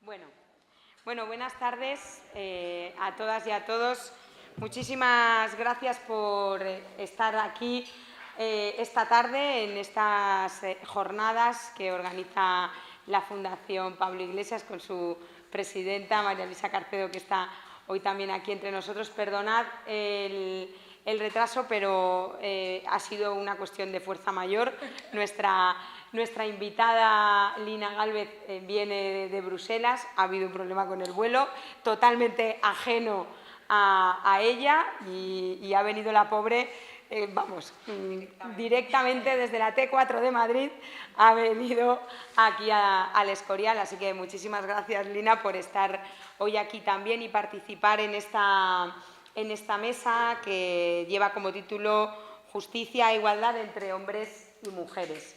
Buenas tardes a todas y a todos. Muchísimas gracias por estar aquí esta tarde en estas jornadas que organiza la Fundación Pablo Iglesias con su presidenta, María Luisa Carcedo, que está hoy también aquí entre nosotros. Perdonad el retraso, pero ha sido una cuestión de fuerza mayor. Nuestra invitada Lina Gálvez viene de Bruselas, ha habido un problema con el vuelo, totalmente ajeno a ella y ha venido la pobre, directamente desde la T4 de Madrid, ha venido aquí al Escorial. Así que muchísimas gracias, Lina, por estar hoy aquí también y participar en esta mesa que lleva como título Justicia e Igualdad entre hombres y mujeres.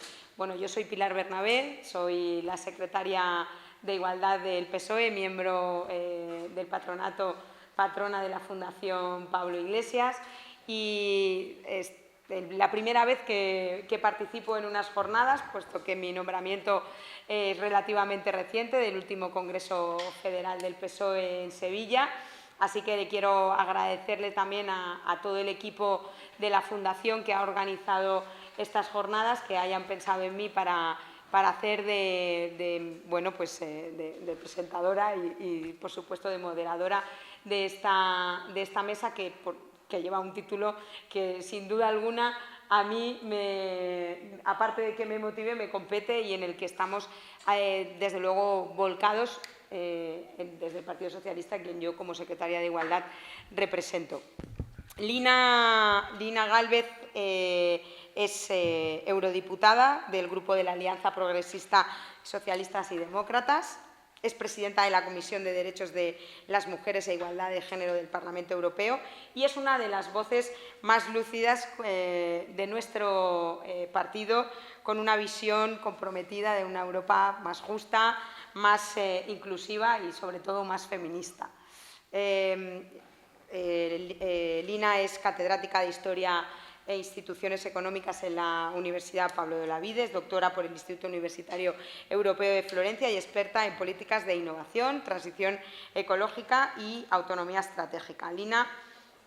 Yo soy Pilar Bernabé, soy la secretaria de Igualdad del PSOE, miembro del patrona de la Fundación Pablo Iglesias, y es la primera vez que participo en unas jornadas, puesto que mi nombramiento es relativamente reciente, del último Congreso Federal del PSOE en Sevilla. Así que quiero agradecerle también a todo el equipo de la Fundación que ha organizado estas jornadas, que hayan pensado en mí para hacer de presentadora y, por supuesto, de moderadora de esta mesa que lleva un título que, sin duda alguna, a mí, aparte de que me motive, me compete y en el que estamos, desde luego, volcados desde el Partido Socialista, quien yo, como secretaria de Igualdad, represento. Lina Gálvez es eurodiputada del Grupo de la Alianza Progresista Socialistas y Demócratas. Es presidenta de la Comisión de Derechos de las Mujeres e Igualdad de Género del Parlamento Europeo y es una de las voces más lúcidas de nuestro partido, con una visión comprometida de una Europa más justa, más inclusiva y, sobre todo, más feminista. Lina es catedrática de Historia e Instituciones Económicas en la Universidad Pablo de Olavide, es doctora por el Instituto Universitario Europeo de Florencia y experta en políticas de innovación, transición ecológica y autonomía estratégica. Lina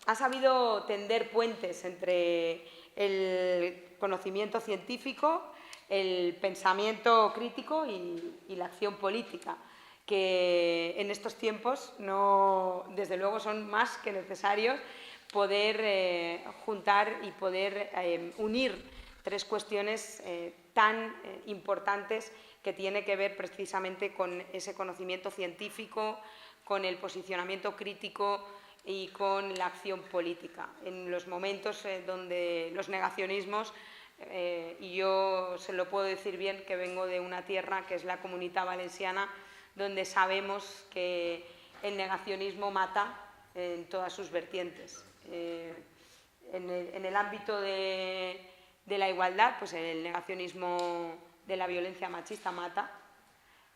ha sabido tender puentes entre el conocimiento científico, el pensamiento crítico y la acción política, que en estos tiempos desde luego son más que necesarios poder juntar y poder unir tres cuestiones tan importantes que tienen que ver precisamente con ese conocimiento científico, con el posicionamiento crítico y con la acción política. En los momentos donde los negacionismos, y yo se lo puedo decir bien, que vengo de una tierra que es la Comunitat Valenciana, donde sabemos que el negacionismo mata en todas sus vertientes. En el ámbito de la igualdad, pues el negacionismo de la violencia machista mata.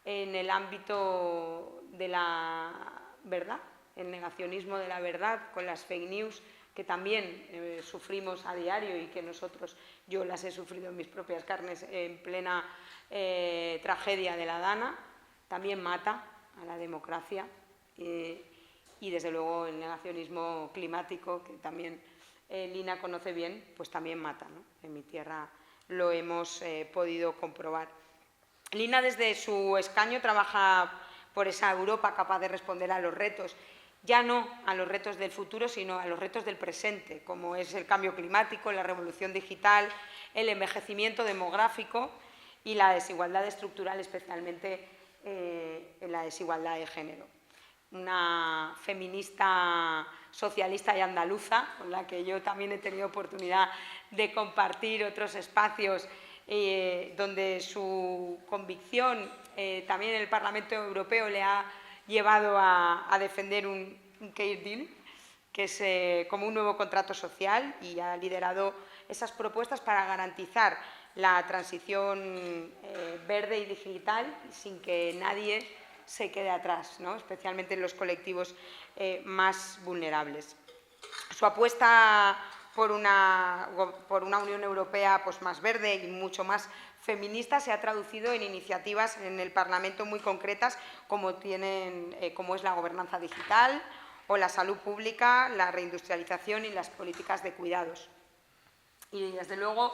En el ámbito de la verdad, el negacionismo de la verdad con las fake news, que también sufrimos a diario y que yo las he sufrido en mis propias carnes en plena tragedia de la Dana, también mata a la democracia. Y desde luego el negacionismo climático, que también Lina conoce bien, pues también mata, ¿no? En mi tierra lo hemos podido comprobar. Lina, desde su escaño, trabaja por esa Europa capaz de responder a los retos, ya no a los retos del futuro, sino a los retos del presente, como es el cambio climático, la revolución digital, el envejecimiento demográfico y la desigualdad estructural, especialmente en la desigualdad de género. Una feminista socialista y andaluza, con la que yo también he tenido oportunidad de compartir otros espacios donde su convicción también en el Parlamento Europeo le ha llevado a defender un Green Deal, que es como un nuevo contrato social, y ha liderado esas propuestas para garantizar la transición verde y digital sin que nadie se quede atrás, ¿no? Especialmente en los colectivos más vulnerables. Su apuesta por una Unión Europea pues, más verde y mucho más feminista se ha traducido en iniciativas en el Parlamento muy concretas como es la gobernanza digital o la salud pública, la reindustrialización y las políticas de cuidados. Y desde luego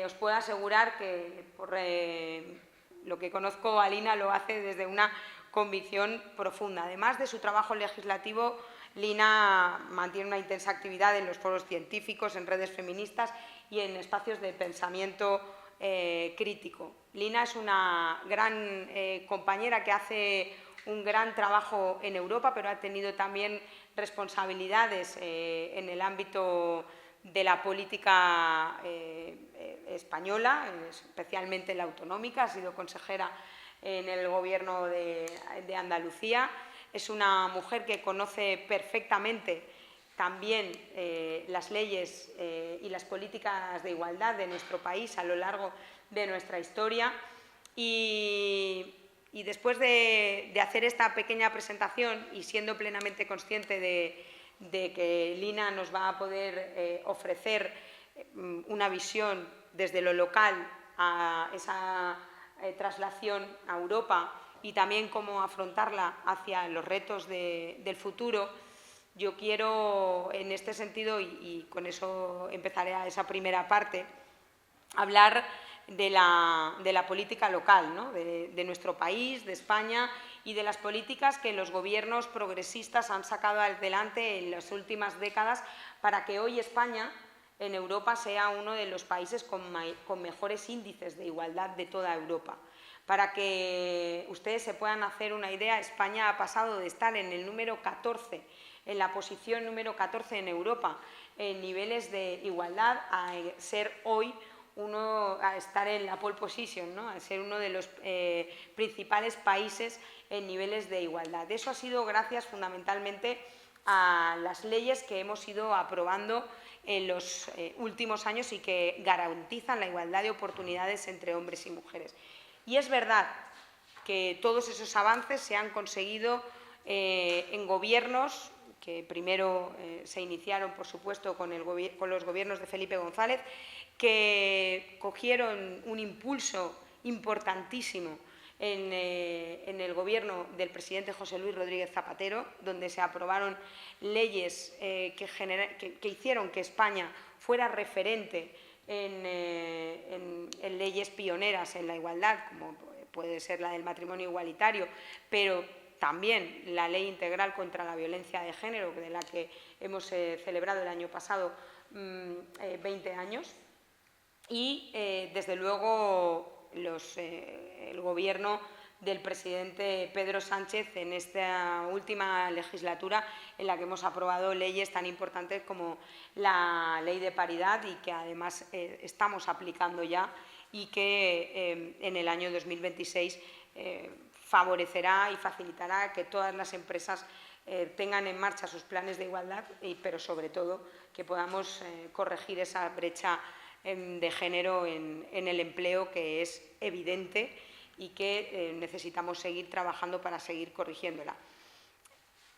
os puedo asegurar que por lo que conozco a Lina lo hace desde una convicción profunda. Además de su trabajo legislativo, Lina mantiene una intensa actividad en los foros científicos, en redes feministas y en espacios de pensamiento crítico. Lina es una gran compañera que hace un gran trabajo en Europa, pero ha tenido también responsabilidades en el ámbito de la política española, especialmente la autonómica. Ha sido consejera en el Gobierno de Andalucía. Es una mujer que conoce perfectamente también las leyes y las políticas de igualdad de nuestro país a lo largo de nuestra historia. Y después de hacer esta pequeña presentación y siendo plenamente consciente de que Lina nos va a poder ofrecer una visión desde lo local a esa traslación a Europa y también cómo afrontarla hacia los retos del futuro, yo quiero, en este sentido, y con eso empezaré a esa primera parte, hablar de la política local, ¿no? de nuestro país, de España, y de las políticas que los gobiernos progresistas han sacado adelante en las últimas décadas para que hoy España en Europa sea uno de los países con mejores índices de igualdad de toda Europa. Para que ustedes se puedan hacer una idea, España ha pasado de estar en el número 14, en la posición número 14 en Europa, en niveles de igualdad, a ser hoy a estar en la pole position, ¿no? A ser uno de los principales países en niveles de igualdad. Eso ha sido gracias fundamentalmente a las leyes que hemos ido aprobando en los últimos años y que garantizan la igualdad de oportunidades entre hombres y mujeres. Y es verdad que todos esos avances se han conseguido en gobiernos que primero se iniciaron, por supuesto, con los gobiernos de Felipe González, que cogieron un impulso importantísimo en el gobierno del presidente José Luis Rodríguez Zapatero, donde se aprobaron leyes que hicieron que España fuera referente en leyes pioneras en la igualdad, como puede ser la del matrimonio igualitario, pero también la Ley Integral contra la Violencia de Género, de la que hemos celebrado el año pasado 20 años. Y, desde luego, el gobierno del presidente Pedro Sánchez en esta última legislatura, en la que hemos aprobado leyes tan importantes como la Ley de Paridad y que además estamos aplicando ya y que en el año 2026 favorecerá y facilitará que todas las empresas tengan en marcha sus planes de igualdad, pero sobre todo que podamos corregir esa brecha de género en el empleo, que es evidente y que necesitamos seguir trabajando para seguir corrigiéndola.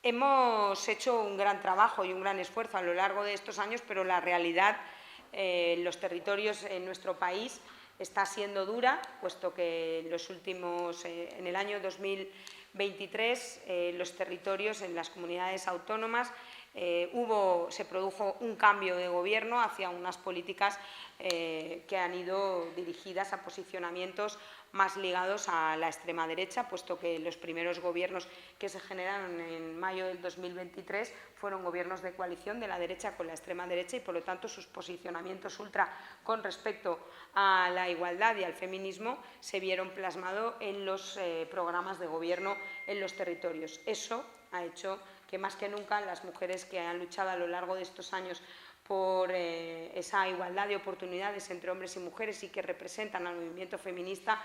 Hemos hecho un gran trabajo y un gran esfuerzo a lo largo de estos años, pero la realidad en los territorios en nuestro país está siendo dura, puesto que en el año 2023 los territorios en las comunidades autónomas se produjo un cambio de gobierno hacia unas políticas que han ido dirigidas a posicionamientos más ligados a la extrema derecha, puesto que los primeros gobiernos que se generaron en mayo del 2023 fueron gobiernos de coalición de la derecha con la extrema derecha y, por lo tanto, sus posicionamientos ultra con respecto a la igualdad y al feminismo se vieron plasmados en los programas de gobierno en los territorios. Eso ha hecho que más que nunca las mujeres que han luchado a lo largo de estos años por esa igualdad de oportunidades entre hombres y mujeres y que representan al movimiento feminista,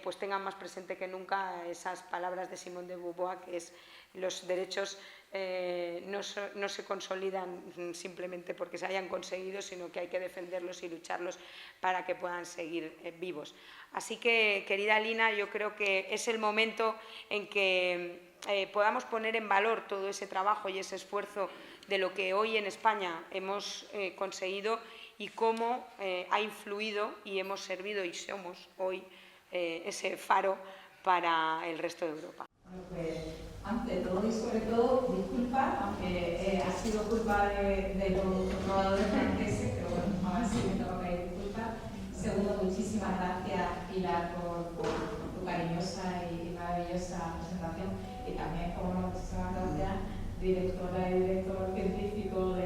pues tengan más presente que nunca esas palabras de Simone de Beauvoir, que es: los derechos no se consolidan simplemente porque se hayan conseguido, sino que hay que defenderlos y lucharlos para que puedan seguir vivos. Así que, querida Lina, yo creo que es el momento en que podamos poner en valor todo ese trabajo y ese esfuerzo de lo que hoy en España hemos conseguido y cómo ha influido y hemos servido y somos hoy ese faro para el resto de Europa. Bueno, pues, ante todo y sobre todo, disculpa, aunque ha sido culpa de los probadores franceses, pero bueno, ahora sí me toca pedir disculpas. Segundo, muchísimas gracias, Pilar, por tu cariñosa y maravillosa presentación. Y también, como no, muchísimas gracias, directora y director científico a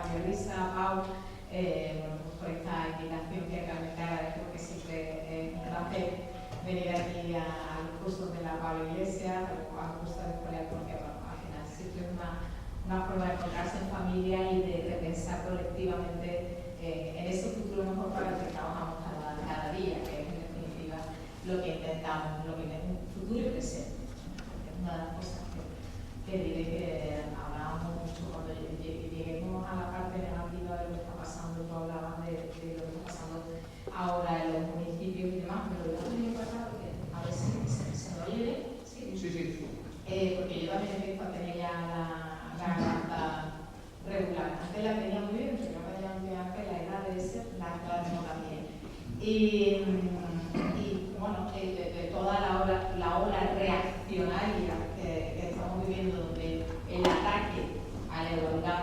María Luisa, a Pau, bueno, pues por esta invitación que realmente agradezco, que siempre es un placer venir aquí a los cursos de la Pablo Iglesias, a los cursos de escuela, porque bueno, al final siempre es una forma de encontrarse en familia y de pensar colectivamente en ese futuro mejor para el que trabajamos cada día, que es en definitiva lo que intentamos, lo que un futuro y presente. Es una de las cosas que diré que hablábamos mucho cuando lleguemos a la parte negativa de lo que está pasando. Tú hablabas de lo que está pasando ahora en los municipios y demás, pero yo también he pasado que a ver si se me oye bien. Sí, sí. Porque yo también empiezo a tener ya la garganta regular. Antes la tenía muy bien, pero ahora ya la edad de ser la tengo también. Y bueno, de toda la ola reaccionaria que estamos viviendo, donde el ataque a la igualdad,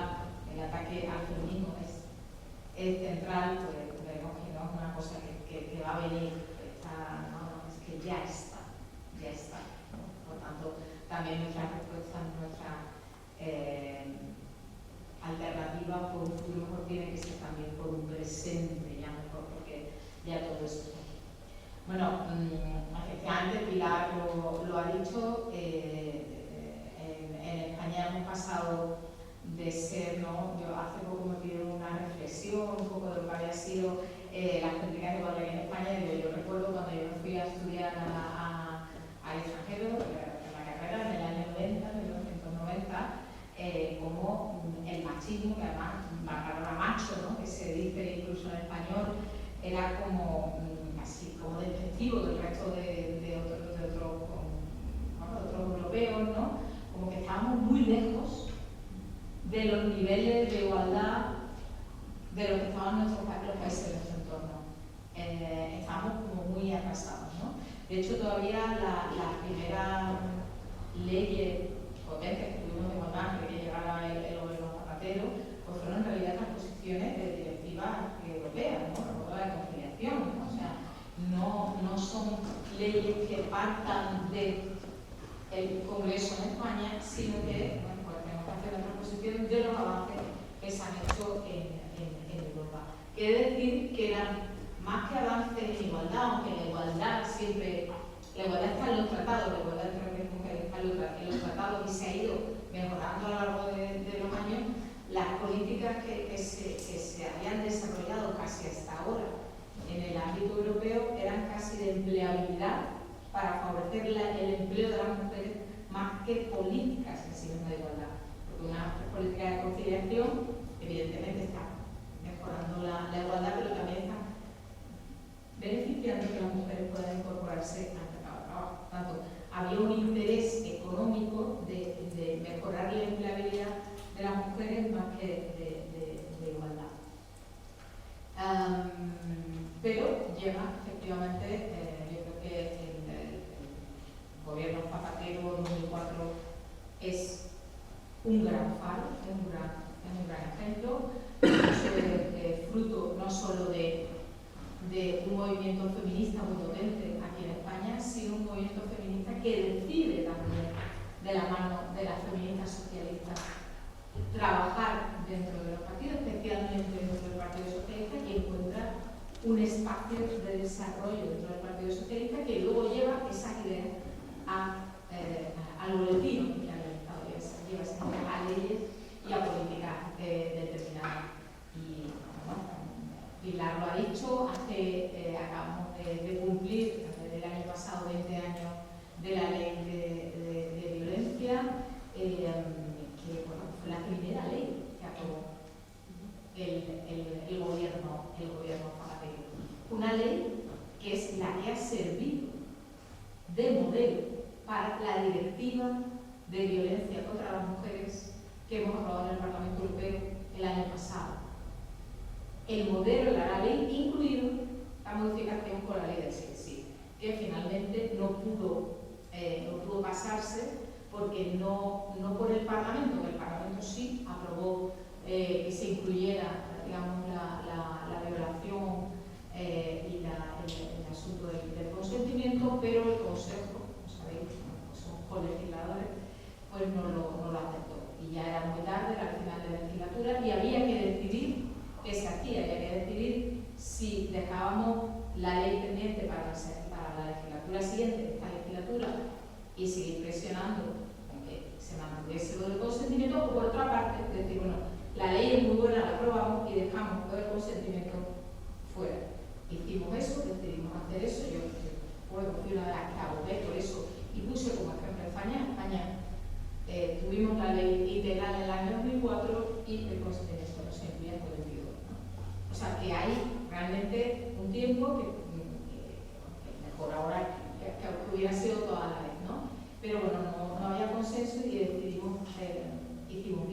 el ataque al feminismo es central, pues veremos que no es una cosa que va a venir, es que ya está. ¿No? Por tanto, también nuestra respuesta, nuestra alternativa por un futuro mejor tiene que ser también por un presente ya mejor, porque ya todo eso está aquí. Bueno, efectivamente Pilar lo ha dicho, en España hemos pasado de ser, ¿no? Yo hace poco me pidieron una reflexión un poco de lo que había sido las políticas de igualdad en España. Yo recuerdo cuando yo me fui a estudiar al extranjero, en la carrera en el año 90, 1990, como el machismo, que además la palabra macho, ¿no? Que se dice incluso en español, era como así como despectivo del resto de otros europeos, ¿no? Como que estábamos muy lejos de los niveles de igualdad de los que estaban los países de nuestro entorno. Estábamos como muy atrasados, ¿no? De hecho, todavía las primeras leyes potentes que tuvimos de igualdad, que llegara el gobierno Zapatero, pues fueron en realidad transposiciones de directivas europeas, ¿no? La de conciliación, ¿no? O sea, no son leyes que partan del Congreso en España, sino que, bueno, pues tenemos que hacer la transposición de los avances que se han hecho en Europa. Quiere decir que eran más que avances en igualdad, aunque la igualdad siempre, la igualdad está en los tratados, la igualdad entre hombres y mujeres está en los tratados y se ha ido mejorando a lo largo de los años. Las políticas que se habían desarrollado casi hasta ahora en el ámbito europeo eran casi de empleabilidad para favorecer el empleo de las mujeres más que políticas en sí mismas de igualdad. Porque una política de conciliación evidentemente está mejorando la igualdad, pero también está beneficiando que las mujeres puedan incorporarse al mercado de trabajo. Por tanto, había un interés económico de mejorar la empleabilidad de las mujeres más que de igualdad. Pero lleva efectivamente, yo creo que el gobierno Zapatero 2004 es un gran faro, es un gran ejemplo, fruto no solo de un movimiento feminista muy potente aquí en España, sino un movimiento feminista que decide también, de la mano de las feministas socialistas, trabajar dentro de los partidos, especialmente dentro del Partido Socialista, y encuentra un espacio de desarrollo dentro del Partido Socialista que luego lleva esas ideas al boletín oficial del Estado, lleva esas ideas a leyes y a políticas determinadas. Y bueno, Pilar lo ha dicho, acabamos de cumplir el año pasado 20 años de la ley de violencia, que bueno, fue la primera ley que aprobó el gobierno Zapatero. Una ley que es la que ha servido de modelo para la directiva de violencia contra las mujeres que hemos aprobado en el Parlamento Europeo el año pasado. El modelo, la ley, incluido la modificación con la ley del sí, que finalmente no pudo pasarse porque no por el Parlamento, que el Parlamento sí aprobó que se incluyera, digamos, la violación y el asunto del consentimiento, pero el Consejo, como sabéis, pues son colegisladores, pues no lo aceptó. Y ya era muy tarde, era al final de la legislatura, y había que decidir qué se hacía, había que decidir si dejábamos la ley pendiente para la legislatura siguiente, esta legislatura, y seguir presionando con que se mantuviese lo del consentimiento, o por otra parte, decir, bueno, la ley es muy buena, la aprobamos y dejamos todo el consentimiento fuera. Hicimos eso, decidimos hacer eso. Yo fui una de las que abogué por eso y puse como ejemplo España. Tuvimos la ley integral en el año 2004 y el consentimiento no se incluía en el 2022, ¿no? O sea que hay realmente un tiempo que mejor ahora que hubiera sido toda la vez, ¿no? Pero bueno, no había consenso y decidimos hicimos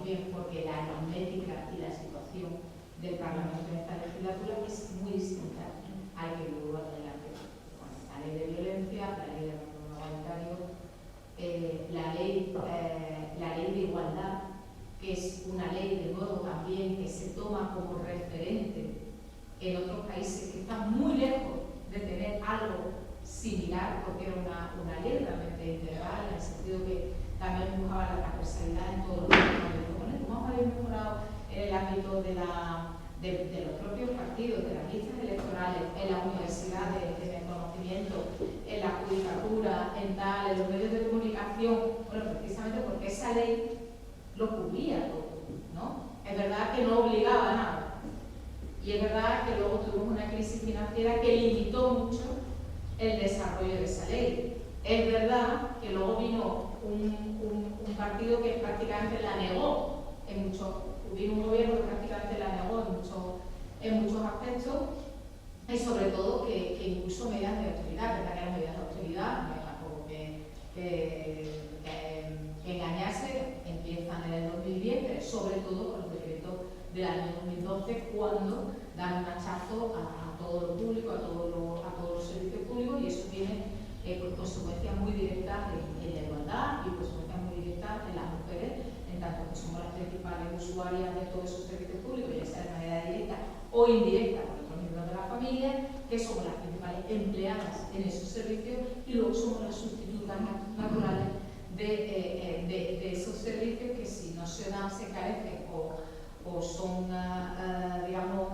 bien, porque la aritmética y la situación del Parlamento en esta legislatura es muy distinta al que hubo adelante. Bueno, la ley de violencia, la ley de matrimonio igualitario, la ley de igualdad, que es una ley de nuevo también que se toma como referente en otros países que están muy lejos de tener algo similar, porque era una ley realmente integral, en el sentido que también buscaba la transversalidad en todos los ámbitos. Bueno, ¿cómo habéis mejorado en el ámbito de los propios partidos, de las listas electorales, en las universidades, en el conocimiento, en la judicatura, en los medios de comunicación? Bueno, precisamente porque esa ley lo cubría todo, ¿no? Es verdad que no obligaba a nada. Y es verdad que luego tuvimos una crisis financiera que limitó mucho el desarrollo de esa ley. Es verdad que luego vino un partido que prácticamente la negó vino un gobierno que prácticamente la negó en muchos aspectos, y sobre todo que impuso medidas de austeridad, que eran medidas de austeridad, no hay tampoco que engañarse, empiezan en el 2010, pero sobre todo con los decretos del año 2012, cuando dan un hachazo a todo lo público, a todos los servicios públicos, y eso tiene consecuencias muy directas en la igualdad y consecuencias muy directas en las mujeres, en tanto que somos las principales usuarias de todos esos servicios públicos, ya sea de manera directa o indirecta por otros miembros de la familia, que somos las principales empleadas en esos servicios, y luego somos las sustitutas naturales de esos servicios que, si no se dan, se carecen o son, digamos,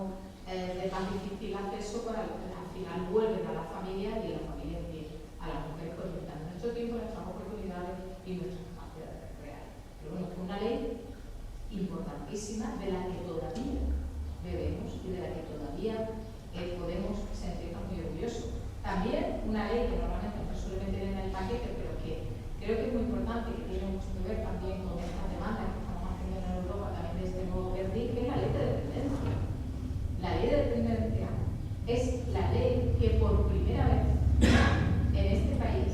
de más difícil acceso, al final vuelven a la familia, y la familia tiene a las mujeres conectando nuestro tiempo, nuestras oportunidades y nuestras capacidades reales. Pero bueno, fue una ley importantísima de la que todavía debemos y de la que todavía podemos sentirnos muy orgullosos. También una ley que normalmente no se suele meter en el paquete, pero que creo que es muy importante y que tiene mucho que ver también con estas demandas que estamos haciendo en Europa, también desde este nuevo Verdi, que es la ley de dependencia. La ley de dependencia es la ley que por primera vez en este país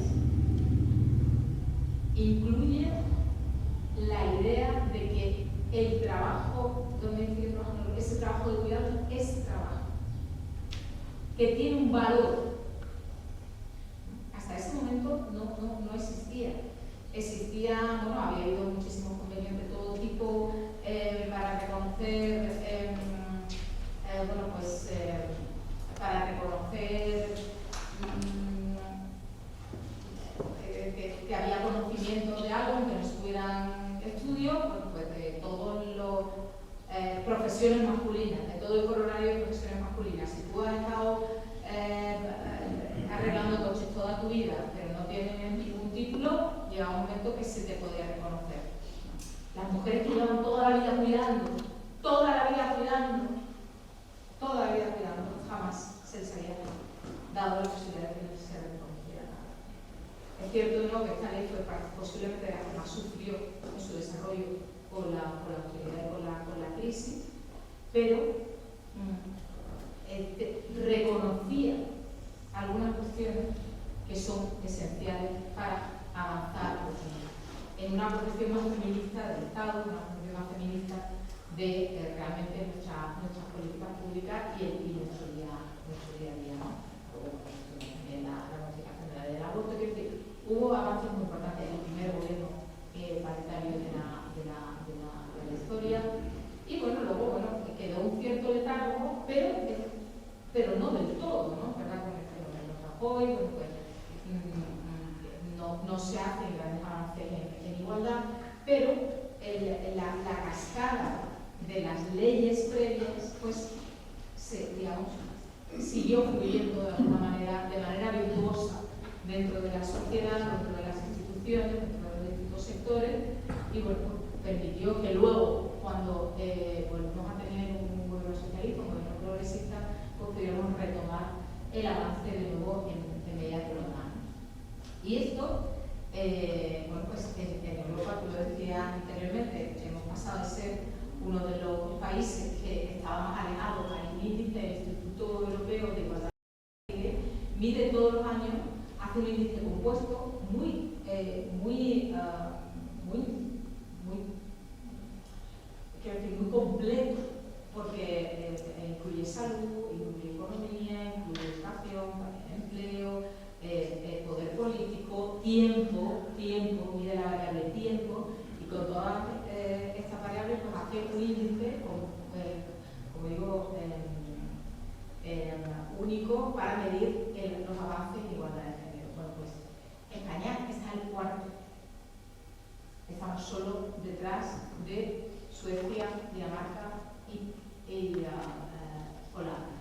incluye la idea de que el trabajo doméstico, ese trabajo de cuidado, es trabajo, que tiene un valor. Hasta ese momento no existía. Bueno, había habido muchísimos convenios de todo tipo para reconocer, para reconocer que había conocimiento de algo, aunque no estuvieran estudios, pues de todas las profesiones masculinas, de todo el corolario de profesiones masculinas. Si tú has estado arreglando coches toda tu vida, pero no tienes ningún título, llega un momento que se te podría reconocer. Las mujeres que llevan toda la vida cuidando, jamás se les había dado la posibilidad de que no se reconociera nada. Es cierto, ¿no?, que esta ley fue posiblemente la que más sufrió en su desarrollo con la austeridad y con la crisis, pero reconocía algunas cuestiones que son esenciales para avanzar en una profesión de realmente nuestras políticas públicas y nuestro día a día, ¿no? Luego, también la modificación de la ley del aborto, que hubo avances muy importantes en el primer gobierno paritario de la historia, y bueno, luego quedó un cierto letargo, pero no del todo, ¿no? ¿Verdad? Con el fenómeno Rajoy, bueno, pues, no se hacen grandes avances en igualdad, pero la cascada de las leyes previas, pues, siguió fluyendo de manera virtuosa dentro de la sociedad, dentro de las instituciones, dentro de los distintos sectores, y bueno, permitió que luego, cuando volvimos a tener un gobierno socialista, un gobierno progresista, pues pudiéramos retomar el avance de nuevo en medidas de los años. Y esto, bueno, pues en Europa, como lo decía anteriormente, hemos pasado de ser uno de los países que estaba más alejado al índice del Instituto Europeo de Igualdad, que mide todos los años, hace un índice compuesto muy completo, porque incluye salud, incluye economía, incluye educación, empleo, poder político, tiempo, mide la variable tiempo, y con todas estas variables pues hace un índice, como digo, único para medir los avances en igualdad de género. Bueno, pues España está el cuarto. Estamos solo detrás de Suecia, Dinamarca y Holanda.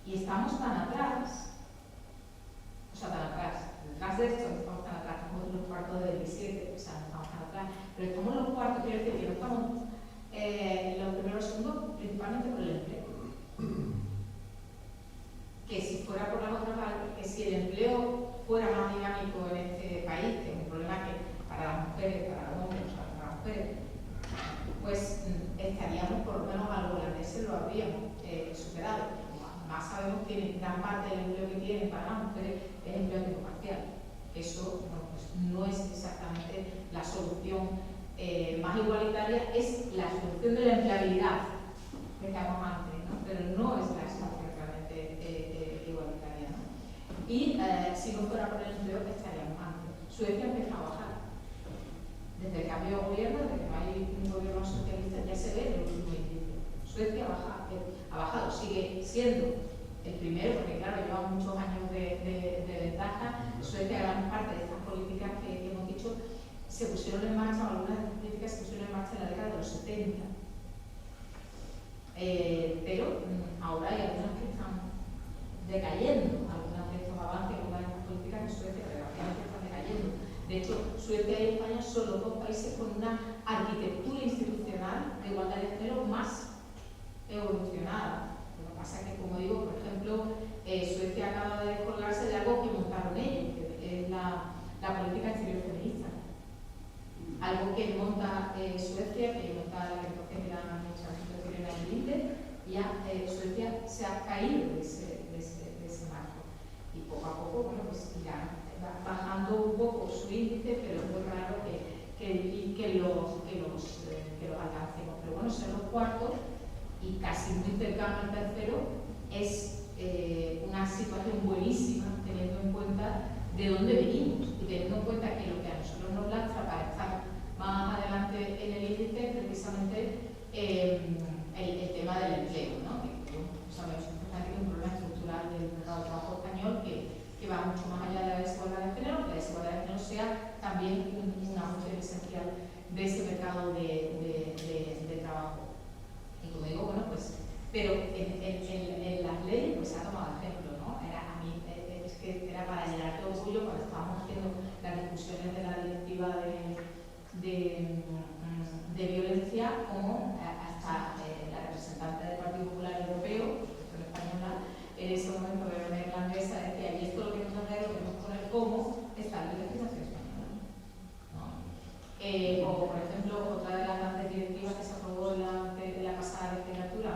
Y estamos tan atrás, detrás de esto estamos tan atrás, estamos en los cuartos de 17, o sea, no estamos tan atrás, pero estamos en los cuartos, quiero decir que no estamos en los primeros segundos, principalmente por el empleo. Que si fuera por la otra parte, que si el empleo fuera más dinámico en este país, que es un problema que para las mujeres, para los hombres, o sea, para las mujeres, pues estaríamos por lo menos a los holandeses lo habríamos superado. Más sabemos que gran parte del empleo que tienen para las mujeres es empleo a tiempo parcial. Eso, bueno, pues no es exactamente la solución más igualitaria, es la solución de la empleabilidad que decíamos antes, ¿no? Pero no es la solución realmente igualitaria, ¿no? Y si no fuera por el empleo, estaríamos antes. Suecia empezó a bajar. Desde el cambio de gobierno, desde que no hay un gobierno socialista, ya se ve en el último índice. Suecia ha bajado, sigue siendo el primero, porque claro, lleva muchos años de ventaja. Suecia, gran parte de estas políticas que hemos dicho, se pusieron en marcha, algunas de estas políticas se pusieron en marcha en la década de los 70. Pero ahora hay algunas que están decayendo, algunas de estos avances, algunas de estas políticas en Suecia desgraciadamente están decayendo. De hecho, Suecia y España son los dos países con una arquitectura institucional de igualdad de género más evolucionada. Lo que pasa es que, como digo, por ejemplo, Suecia acaba de descolgarse de algo que montaron ellos, que es la política exterior feminista. Algo que monta Suecia, que monta la que entonces era la Administración Exterior en el INTE, y ya Suecia se ha caído de ese marco. Y poco a poco, bueno, pues irán bajando un poco su índice, pero es muy raro que los alcancemos. Pero bueno, ser los cuartos y casi muy cercano al tercero es una situación buenísima, teniendo en cuenta de dónde venimos y teniendo en cuenta que lo que a nosotros nos lastra para estar más adelante en el índice es precisamente el tema del empleo, ¿no? Que sabemos que es un problema estructural del mercado de trabajo español que va mucho más allá de la desigualdad de género, que la desigualdad de género sea también una función esencial de ese mercado de trabajo. Y como digo, bueno, pues, pero en las leyes pues se ha tomado ejemplo, ¿no? A mí es que era para llenar de orgullo cuando estábamos haciendo las discusiones de la directiva de violencia, como hasta la representante del Partido Popular Europeo, española, en ese momento de una irlandesa, decía, y esto lo que nos hace, lo que nos poner como está en la legislación española, ¿no? O por ejemplo, otra de las grandes directivas que se aprobó en la pasada legislatura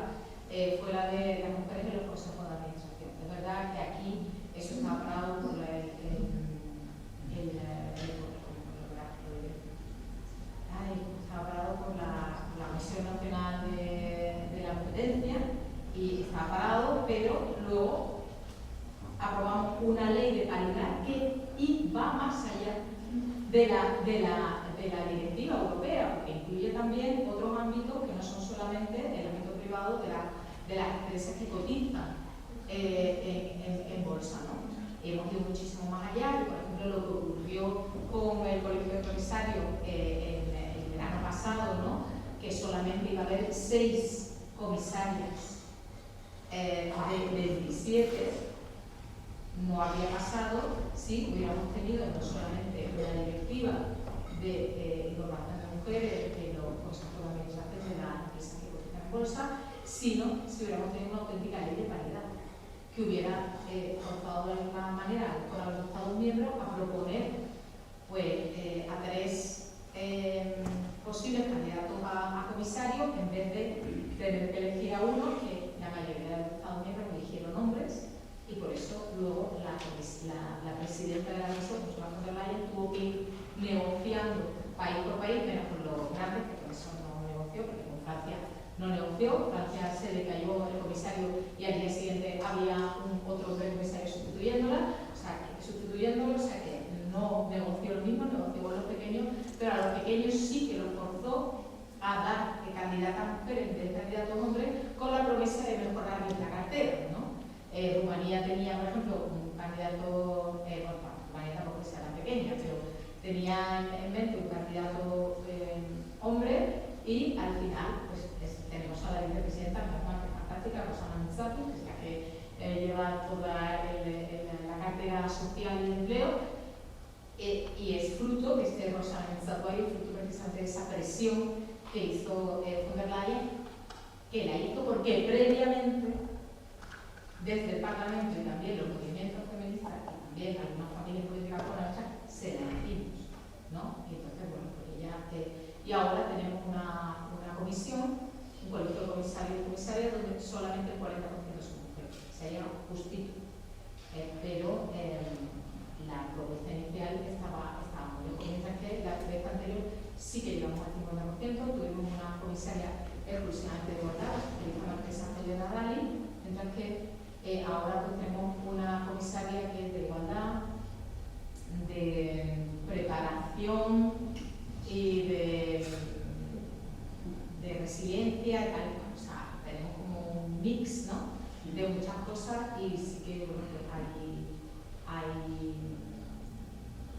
fue la de las mujeres en los consejos de administración. Es verdad que aquí eso está parado por la Misión Nacional de independencia y estaba parado, pero luego aprobamos una ley de paridad que va más allá de la directiva europea, porque incluye también otros ámbitos que no son solamente el ámbito privado de las empresas que cotizan en bolsa, ¿no? Hemos ido muchísimo más allá, y por ejemplo lo que ocurrió con el Colegio de Comisarios el verano pasado, ¿no? Que solamente iba a haber 6 comisarios de 27, no habría pasado si hubiéramos tenido no solamente una directiva de incorporación de mujeres en los consejos de administración de las empresas que cotizan en bolsa, sino si hubiéramos tenido una auténtica ley de paridad que hubiera forzado de alguna manera a los Estados miembros a proponer pues, a 3 posibles candidatos a comisarios en vez de tener que elegir a uno, que la mayoría de los Estados miembros eligieron hombres, y por eso luego la presidenta de la Comisión, Ursula von der Leyen, tuvo que ir negociando país por país, menos con los grandes, que por eso no negoció, porque con Francia no negoció. Francia se le cayó el comisario y al día siguiente había otro comisario sustituyéndolo, o sea que no negoció lo mismo, negoció con los pequeños, pero a los pequeños sí que los forzó a dar candidatas mujeres en vez de candidatos hombres, con la promesa de mejorarles la cartera, ¿no? Rumanía tenía, por ejemplo, un candidato, Rumanía tampoco sea tan pequeña, pero tenía en mente un candidato hombre, y al final pues, tenemos a la vicepresidenta, que es fantástica, Rosana Mizzato, que es la que lleva toda la cartera social y empleo, y es fruto, que esté Rosana Mizzato ahí, fruto precisamente de esa presión que hizo von der Leyen, que la hizo porque previamente desde el Parlamento y también los movimientos feministas y también algunas familias políticas polacas se la hicimos, ¿no? Y entonces, bueno, pues ya y ahora tenemos una comisión, un colegio de comisarios y comisarias donde solamente el 40% son mujeres, se llama justito, pero la propuesta inicial estaba muy lejos, mientras que la vez anterior sí que llegamos al 50%, tuvimos una comisaria exclusivamente de igualdad, que hizo la empresa Helena Dalli, mientras que ahora pues tenemos una comisaria que es de igualdad, de preparación y de resiliencia y tal. O sea, tenemos como un mix, ¿no? De muchas cosas, y sí que bueno, pues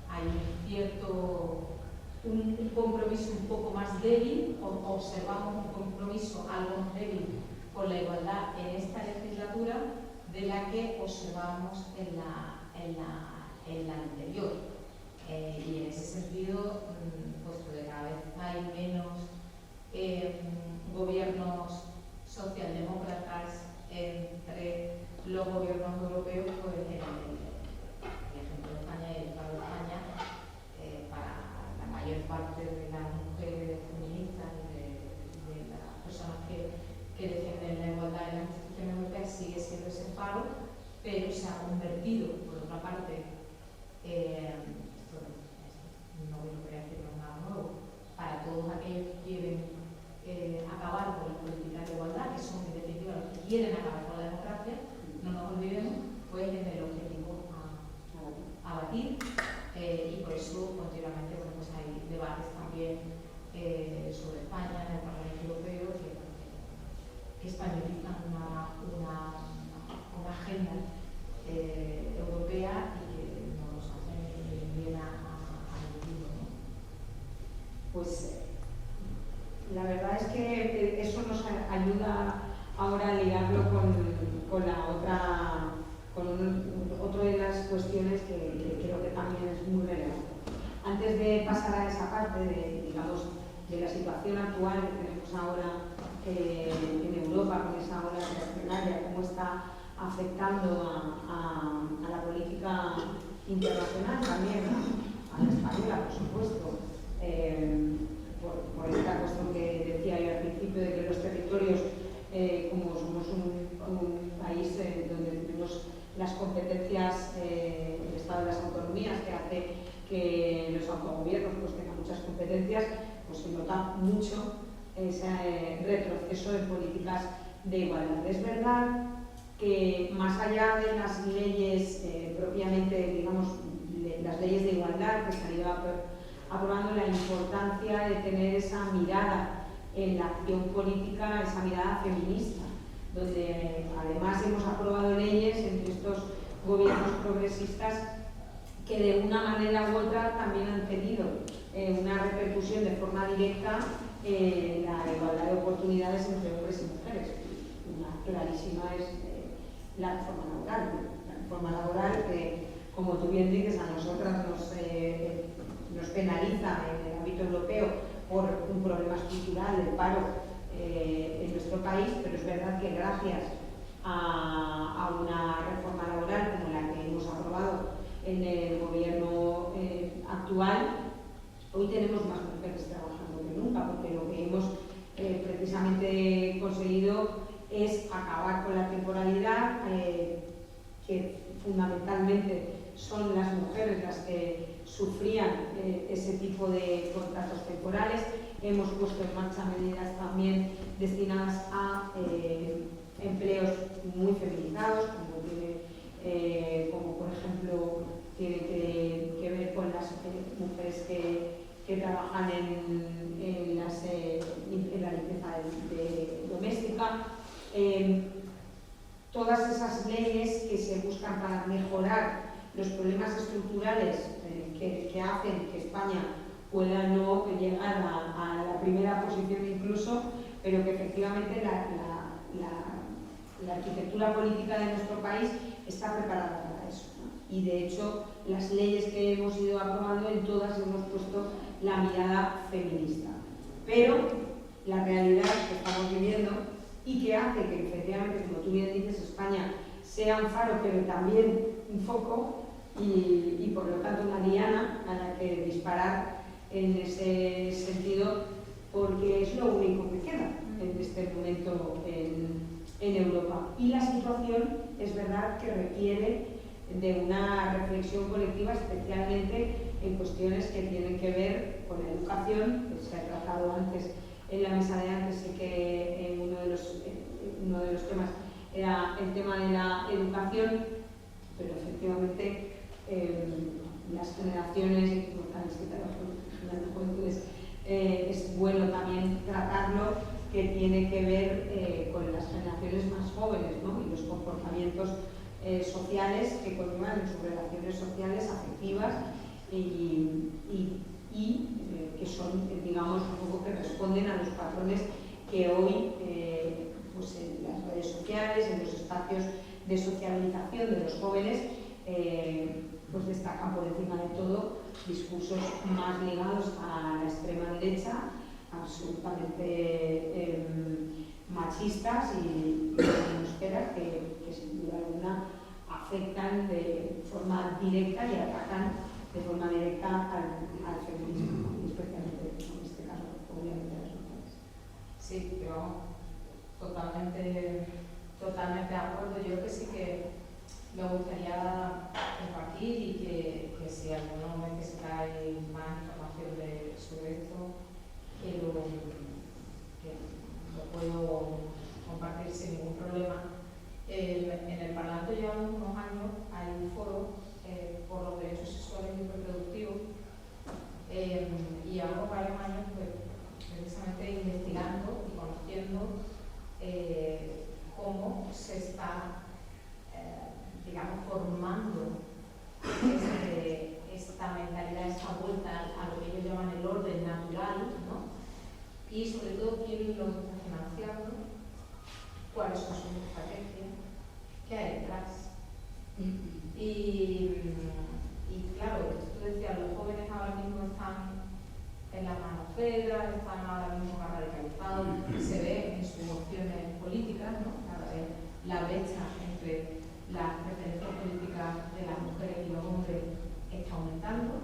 hay un compromiso un poco más débil, o observamos un compromiso algo más débil con la igualdad en esta legislatura de la que observamos en la anterior. Y en ese sentido, puesto que cada vez hay menos gobiernos socialdemócratas entre los gobiernos europeos, pues el ejemplo de España y el caso de España, para la mayor parte de las mujeres feministas y de las personas que defienden la igualdad en las instituciones europeas, sigue siendo ese faro, pero se ha convertido, por otra parte, no voy a decir nada nuevo, para todos aquellos que quieren acabar con las políticas de igualdad, que son en definitiva los que quieren acabar con la democracia, no nos olvidemos, pues es el objetivo a batir, y por eso continuamente bueno, pues hay debates también sobre España en el Parlamento Europeo que españolizan una agenda europea y que no nos hacen bien al mundo, ¿no? Pues la verdad es que eso nos ayuda ahora a ligarlo con la otra, otra de las cuestiones que creo que también es muy relevante. Antes de pasar a esa parte de la situación actual que tenemos ahora en Europa, con esa ola reaccionaria, cómo está afectando a la política internacional también, a la española, por supuesto, por esta cuestión que decía yo al principio de que los territorios, como somos un país donde tenemos las competencias del Estado de las autonomías, que hace que los autogobiernos pues, tengan muchas competencias, pues se nota mucho ese retroceso en políticas de igualdad. Es verdad que más allá de las leyes propiamente, digamos, las leyes de igualdad que se han ido aprobando, la importancia de tener esa mirada en la acción política, esa mirada feminista, donde además hemos aprobado leyes entre estos gobiernos progresistas que de una manera u otra también han tenido una repercusión de forma directa en la igualdad de oportunidades entre hombres y mujeres. Una clarísima es la reforma laboral. La reforma laboral que, como tú bien dices, a nosotras nos penaliza en el ámbito europeo por un problema estructural del paro en nuestro país, pero es verdad que gracias a una reforma laboral como la que hemos aprobado en el gobierno actual, hoy tenemos más mujeres trabajando que nunca, porque lo que hemos precisamente conseguido es acabar con la temporalidad, que fundamentalmente son las mujeres las que sufrían ese tipo de contratos temporales. Hemos puesto en marcha medidas también destinadas a empleos muy feminizados, como por ejemplo tiene que ver con las mujeres que trabajan en la limpieza doméstica. Todas esas leyes que se buscan para mejorar los problemas estructurales que hacen que España pueda no llegar a la primera posición incluso, pero que efectivamente la arquitectura política de nuestro país está preparada para eso, ¿no? Y de hecho las leyes que hemos ido aprobando, en todas hemos puesto la mirada feminista. Pero la realidad que estamos viviendo y que hace que efectivamente, como tú bien dices, España sea un faro, pero también un foco y por lo tanto una diana a la que disparar en ese sentido, porque es lo único que queda en este momento en Europa. Y la situación es verdad que requiere de una reflexión colectiva, especialmente en cuestiones que tienen que ver con la educación, que se ha tratado antes en la mesa de antes, y que uno de los temas era el tema de la educación, pero efectivamente las generaciones, y por tanto generando juventudes, es bueno también tratarlo, que tiene que ver con las generaciones más jóvenes, ¿no? Y los comportamientos sociales que conllevan en sus relaciones sociales, afectivas y que son, digamos, un poco que responden a los patrones que hoy pues en las redes sociales, en los espacios de socialización de los jóvenes, pues destacan por encima de todo discursos más ligados a la extrema derecha, absolutamente machistas y mosqueras que sin duda alguna afectan de forma directa y atacan de forma directa al feminismo, y especialmente en este caso, obviamente, a las mujeres. Sí, pero totalmente de acuerdo. Yo creo que sí que me gustaría compartir y que si alguno necesita más información sobre esto, que lo puedo compartir sin ningún problema. En el Parlamento llevamos unos años, hay un foro por los derechos sexuales y reproductivos, y llevamos varios años pues, precisamente investigando y conociendo cómo se está digamos, formando esta mentalidad, esta vuelta a lo que ellos llaman el orden natural, ¿no? Y sobre todo quién los está financiando, cuáles son sus estrategias, qué hay detrás. Y claro, tú decías, los jóvenes ahora mismo están en las manoferas, están ahora mismo más radicalizados, se ve en sus opciones políticas, ¿no? Cada vez la brecha entre las preferencias políticas de las mujeres y los hombres está aumentando,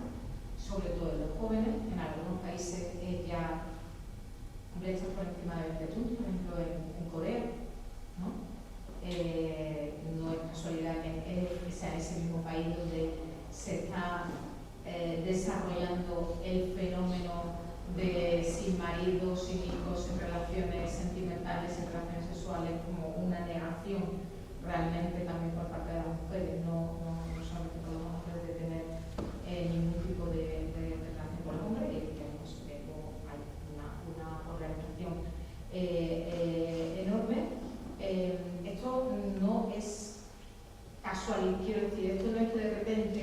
sobre todo en los jóvenes. En algunos países es ya brechas por encima de 20 puntos, por ejemplo en Corea, ¿no? No es casualidad que sea ese mismo país como una negación realmente también por parte de las mujeres, no solamente por las mujeres de tener ningún tipo de relación con los hombres, y que hay una organización enorme. Esto no es casual, quiero decir, esto no es que de repente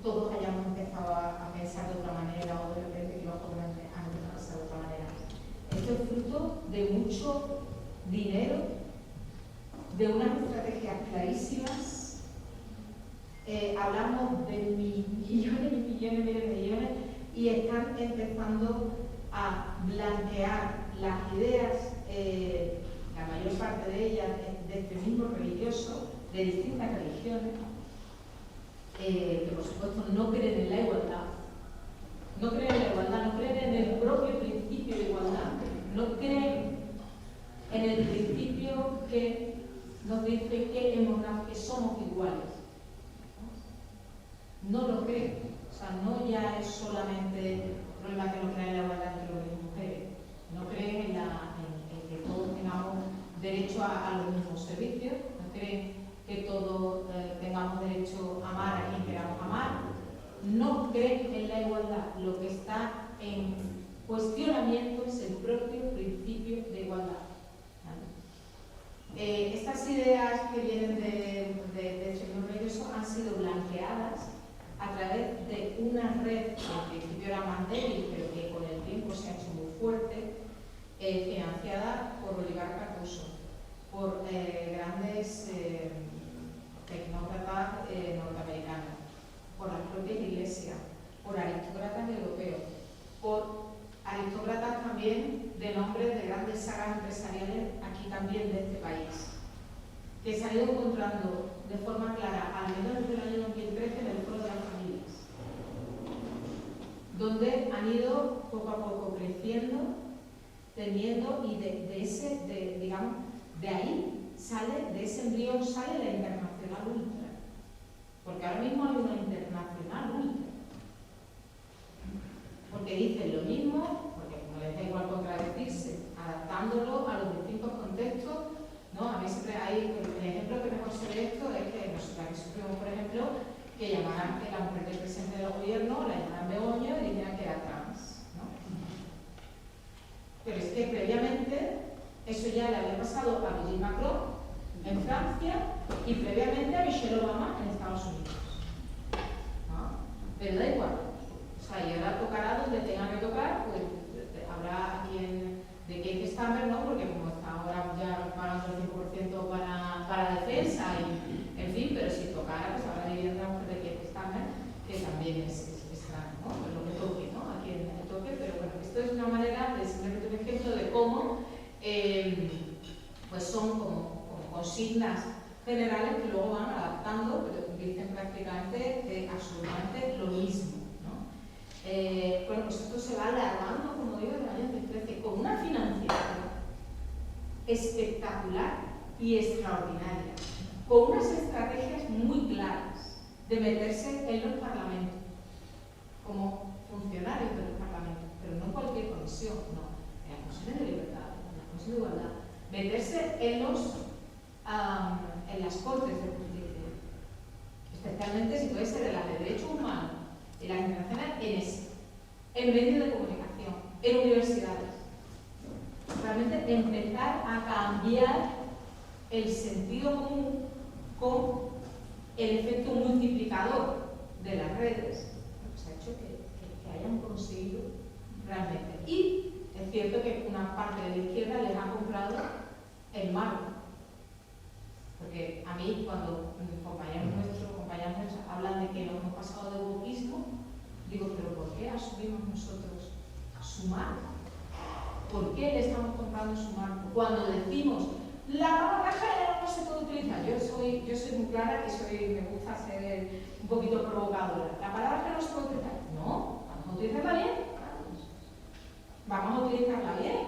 todos hayamos empezado a pensar de otra manera o de repente que los jóvenes han empezado a pensar de otra manera. Esto es fruto de mucho dinero, de unas estrategias clarísimas. Hablamos de millones y millones de millones y están empezando a blanquear las ideas, la mayor parte de ellas de extremismo religioso, de distintas religiones, que por supuesto no creen en la igualdad, no creen en el propio principio de igualdad, no creen en el principio que nos dice que somos iguales. No lo creen. O sea, no ya es solamente el problema que no creen en la igualdad entre hombres y mujeres, no creen en que todos tengamos derecho a los mismos servicios, no creen que todos tengamos derecho a amar a quien queramos amar, no creen en la igualdad. Lo que está en cuestionamiento es el propio principio de igualdad. Estas ideas que vienen de extremismo religioso han sido blanqueadas a través de una red que al principio era más débil, pero que con el tiempo se ha hecho muy fuerte, financiada por oligarcas rusos, por grandes tecnócratas norteamericanos, por las propias iglesias, por aristócratas europeos, por aristócratas también de nombres de grandes sagas empresariales aquí también de este país, que se han ido encontrando de forma clara, al menos desde el año 2013, en el Foro de las Familias, donde han ido poco a poco creciendo, teniendo, y digamos, de ahí sale, de ese embrión sale la internacional ultra, porque ahora mismo hay una internacional ultra, porque dicen lo mismo, porque no les da igual contradecirse, adaptándolo a los distintos contextos, ¿no? A mí siempre hay, el ejemplo que mejor se ve esto es que nosotros aquí sufrimos, por ejemplo, que llamaran que la mujer del presidente del gobierno la llamaran Begoña y dijeran que era trans, ¿no? Pero es que previamente eso ya le había pasado a Brigitte Macron en Francia y previamente a Michelle Obama en Estados Unidos, ¿no? Pero da igual. O sea, y ahora tocará donde tenga que tocar, pues habrá quien de Keith Stammer, ¿no? Porque como está ahora ya pagando el 5% para defensa, y en fin, pero si tocara, pues habrá vivienda una mujer de Keith Stammer, que también es extraño, ¿no? Pues lo que toque, ¿no? A quien le toque, pero bueno, esto es una manera de simplemente un ejemplo de cómo pues son como consignas generales que luego van adaptando, pero dicen prácticamente absolutamente lo mismo. Bueno, pues esto se va alargando, como digo, en el año 2013, con una financiación espectacular y extraordinaria, con unas estrategias muy claras de meterse en los parlamentos, como funcionarios de los parlamentos, pero no cualquier comisión, no, en la Comisión de Libertad, en la Comisión de Igualdad, meterse en las Cortes de Justicia, especialmente si puede ser en las de Derechos Humanos, en las internacionales, en medios de comunicación, en universidades. Realmente empezar a cambiar el sentido común con el efecto multiplicador de las redes, pues ha hecho que hayan conseguido realmente. Y es cierto que una parte de la izquierda les ha comprado el marco. Porque a mí, cuando compañeros nuestros hablan de que nos hemos pasado de wokismo, digo, pero ¿por qué asumimos nosotros su marco? ¿Por qué le estamos comprando su marco? Cuando decimos, la palabra género no se puede utilizar. Yo soy muy clara y me gusta ser un poquito provocadora. La palabra género no se puede utilizar. No, vamos a utilizarla bien. Vamos a utilizarla bien.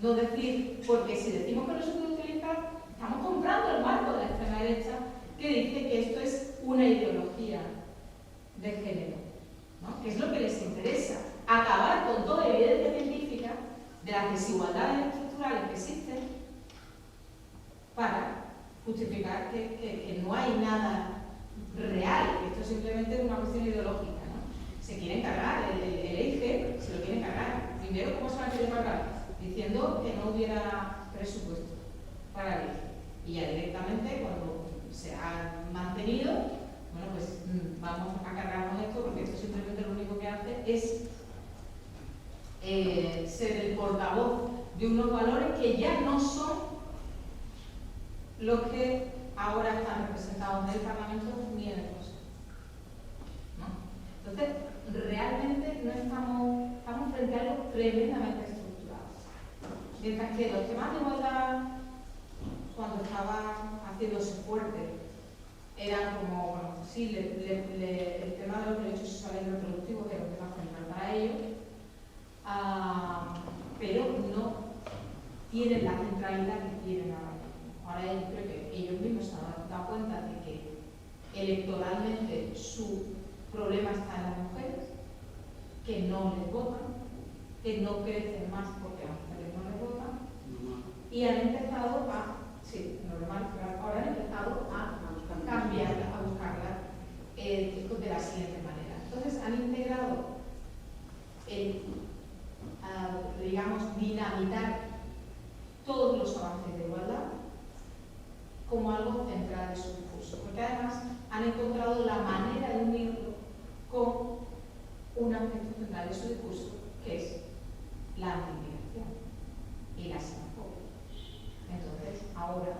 No decir, porque si decimos que no se puede utilizar, estamos comprando el marco de la extrema derecha que dice que esto es una ideología de género, ¿no? Que es lo que les interesa, acabar con toda evidencia científica de las desigualdades estructurales que existen, justificar que no hay nada real, que esto simplemente es una cuestión ideológica, ¿no? Se quieren cargar el eje, se lo quieren cargar. Primero, ¿cómo se lo quieren cargar? Diciendo que no hubiera presupuesto para el eje. Y ya directamente, cuando se ha mantenido, bueno, pues vamos a cargarnos esto, porque esto simplemente lo único que hace es ser el portavoz de unos valores que ya no son los que ahora están representados en el Parlamento ni en el Consejo, ¿no? Entonces, realmente no estamos frente a algo tremendamente estructurado. Mientras que los temas de igualdad, cuando estaba haciéndose fuerte, eran como, bueno, sí, el tema de los derechos sexuales y reproductivos era un tema central para ellos, pero no tienen la centralidad que tienen ahora. Ahora yo creo que ellos mismos se han dado cuenta de que electoralmente su problema está en las mujeres, que no les votan, que no crecen más porque a las mujeres no les votan, y han empezado ahora han empezado a cambiarla, a buscarla de la siguiente manera. Entonces han integrado digamos, dinamitar todos los avances de igualdad como algo central de su discurso, porque además han encontrado la manera de unirlo con un aspecto central de su discurso, que es la anti-inmigración y la xenofobia. Entonces, ahora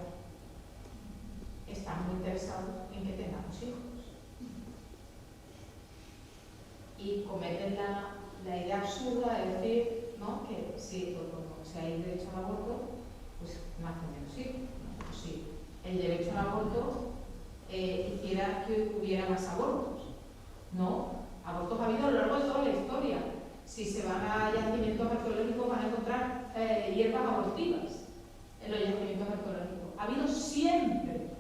están muy interesados en que tengamos hijos y cometen la idea absurda de decir, ¿no?, que si hay derecho al aborto, pues nacen menos hijos, ¿no? Pues si el derecho al aborto hiciera que hubiera más abortos. No, abortos ha habido a lo largo de toda la historia. Si se van a yacimientos arqueológicos van a encontrar hierbas abortivas en los yacimientos arqueológicos. Ha habido siempre.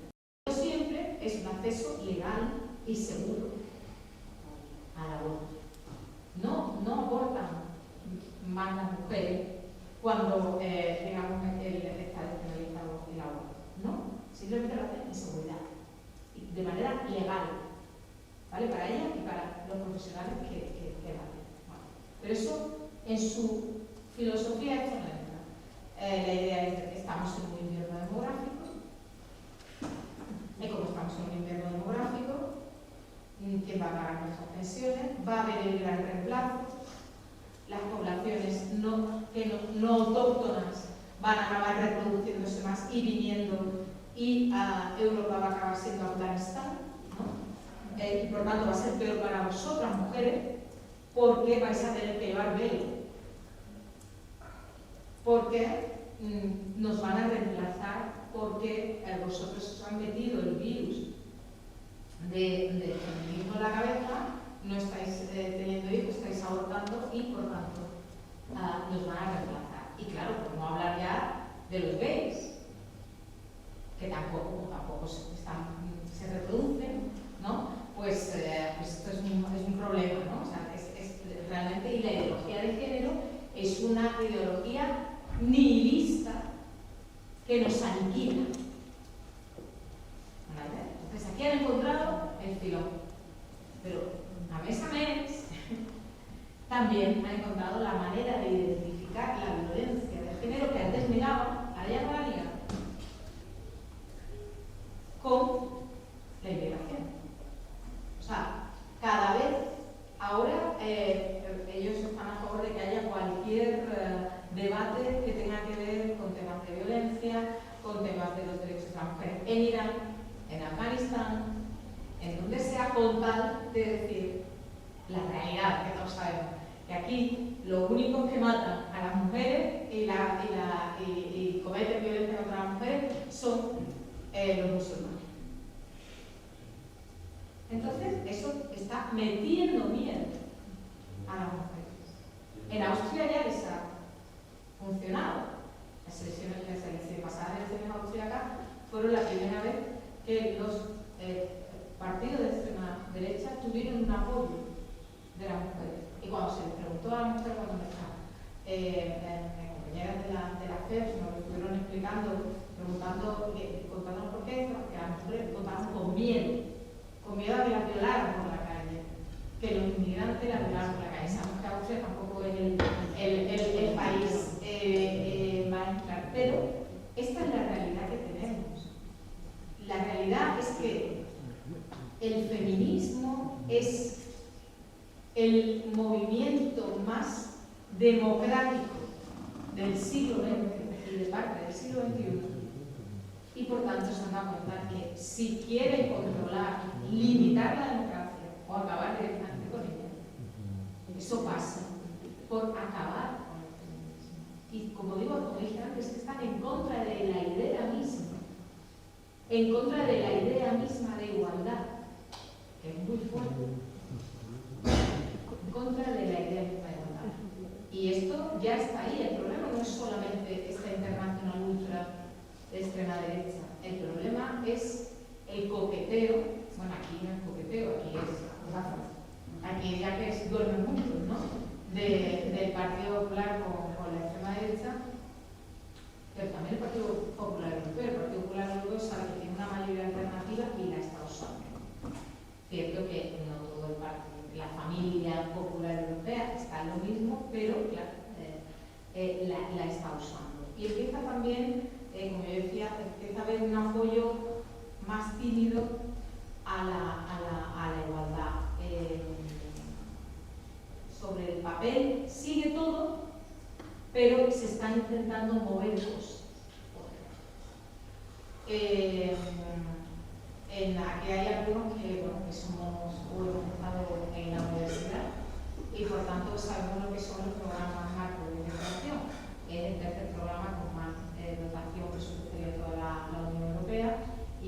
Siempre es un acceso legal y seguro al aborto. No abortan más las mujeres cuando, digamos, está despenalizado el aborto. No, simplemente lo hacen en seguridad, de manera legal, ¿vale? Para ellas y para los profesionales que lo hacen. Bueno, pero eso, en su filosofía, esto no entra. La idea es que estamos en un invierno demográfico, y como estamos en un invierno demográfico, ¿quién va a pagar nuestras pensiones? Va a haber el gran reemplazo. Las poblaciones no autóctonas van a acabar reproduciéndose más y viniendo, y Europa va a acabar siendo Afganistán, ¿no? Y por tanto va a ser peor para vosotras, mujeres, porque vais a tener que llevar velo, porque nos van a reemplazar, porque vosotros os han metido el virus de feminismo en la cabeza, no estáis teniendo hijos, estáis abortando y por tanto nos van a reemplazar. Y claro, por no hablar ya de los gays, que tampoco se reproducen, ¿no? Pues esto es un problema, ¿no? O sea, realmente, y la ideología de género es una ideología nihilista que nos aniquila. ¿Vale? Entonces aquí han encontrado el filón, pero a mes también han encontrado la manera de identificar la violencia de género que antes negaban, ahora ya no la niegan, con la inmigración. O sea, cada vez ahora ellos están a favor de que haya cualquier debate que tenga que ver con temas de violencia, con temas de los derechos de la mujer en Irán, en Afganistán, en donde sea, con tal de decir la realidad, que todos sabemos, que aquí los únicos que matan a las mujeres y cometen violencia contra las mujeres son los musulmanes. Entonces, eso está metiendo miedo a las mujeres. En Austria ya les ha funcionado. Las pasadas elecciones austríacas fueron la primera vez que los partidos de extrema derecha tuvieron un apoyo de las mujeres. Y cuando se les preguntó a las mujeres, cuando nuestras compañeras de la FEP nos lo estuvieron explicando, contándonos por qué, porque a las mujeres votaron con miedo a que las violaran por la calle, que los inmigrantes las violaran por la calle. Sabemos que Austria tampoco es el país más claro, pero esta es la realidad que tenemos. La realidad es que el feminismo es el movimiento más democrático del siglo XX y de parte del siglo XXI. Y por tanto se han dado cuenta que si quieren controlar, limitar la democracia o acabar directamente con ella, eso pasa por acabar con el feminismo. Y como dije antes, que están en contra de la idea misma, en contra de la idea misma de igualdad, que es muy fuerte, en contra de la idea misma de igualdad. Y esto ya está ahí. El problema no es solamente esta internacional ultra de extrema derecha. El problema es el coqueteo. Bueno, aquí no es coqueteo, aquí ya que duermen juntos, ¿no? Del Partido Popular con la extrema derecha, pero también el Partido Popular Europeo. El Partido Popular Europeo sabe que tiene una mayoría alternativa y la está usando. Cierto que no todo el partido, la familia popular europea está en lo mismo, pero claro, la está usando. Y empieza también, como yo decía, empieza a haber un apoyo más tímido a la igualdad. Sobre el papel sigue todo, pero se están intentando mover cosas. Aquí hay algunos que somos o hemos estado en la universidad y por tanto sabemos lo que son los programas marco de integración. Es el tercer programa con más dotación presupuestaria de toda la Unión Europea y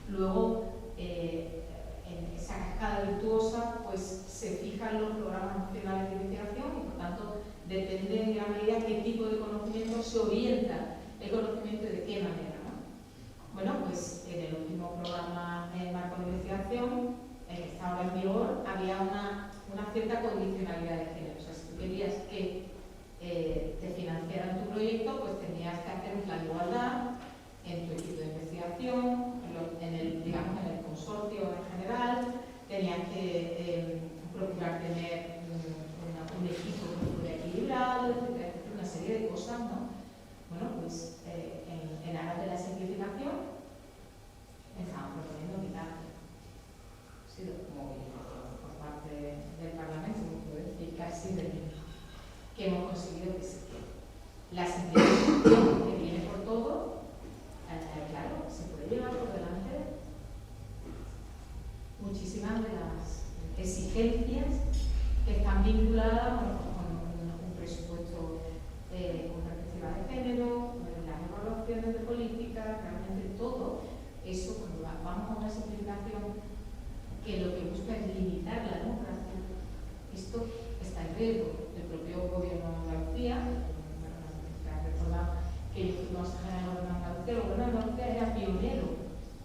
luego en esa cascada virtuosa pues se fijan los programas nacionales de investigación y por tanto depende en gran medida qué tipo de conocimiento se orienta el conocimiento y de qué manera, ¿no? Bueno, pues en el último programa marco de investigación, el que está ahora en vigor, había una cierta condicionalidad de género. O sea, si tú querías que te financiaran tu proyecto, pues tenías que hacer un plan de igualdad en tu equipo de investigación, en el consorcio en general, tenías que procurar tener un equipo que fuera equilibrado, etc., una serie de cosas, ¿no? Bueno, pues en aras de la simplificación estamos proponiendo quitarlo. Ha sido como por parte del Parlamento, como puedo decir, casi que hemos conseguido que se quede. La simplificación que viene por todo, claro, se puede llevar por delante muchísimas de las exigencias que están vinculadas con un presupuesto con perspectiva de género, las evaluaciones de políticas, realmente todo eso, cuando vamos a una simplificación que lo que busca es limitar la democracia, esto está en riesgo. El propio gobierno de Andalucía, recordado que yo fui consejera del gobierno de Andalucía, el gobierno de Andalucía era pionero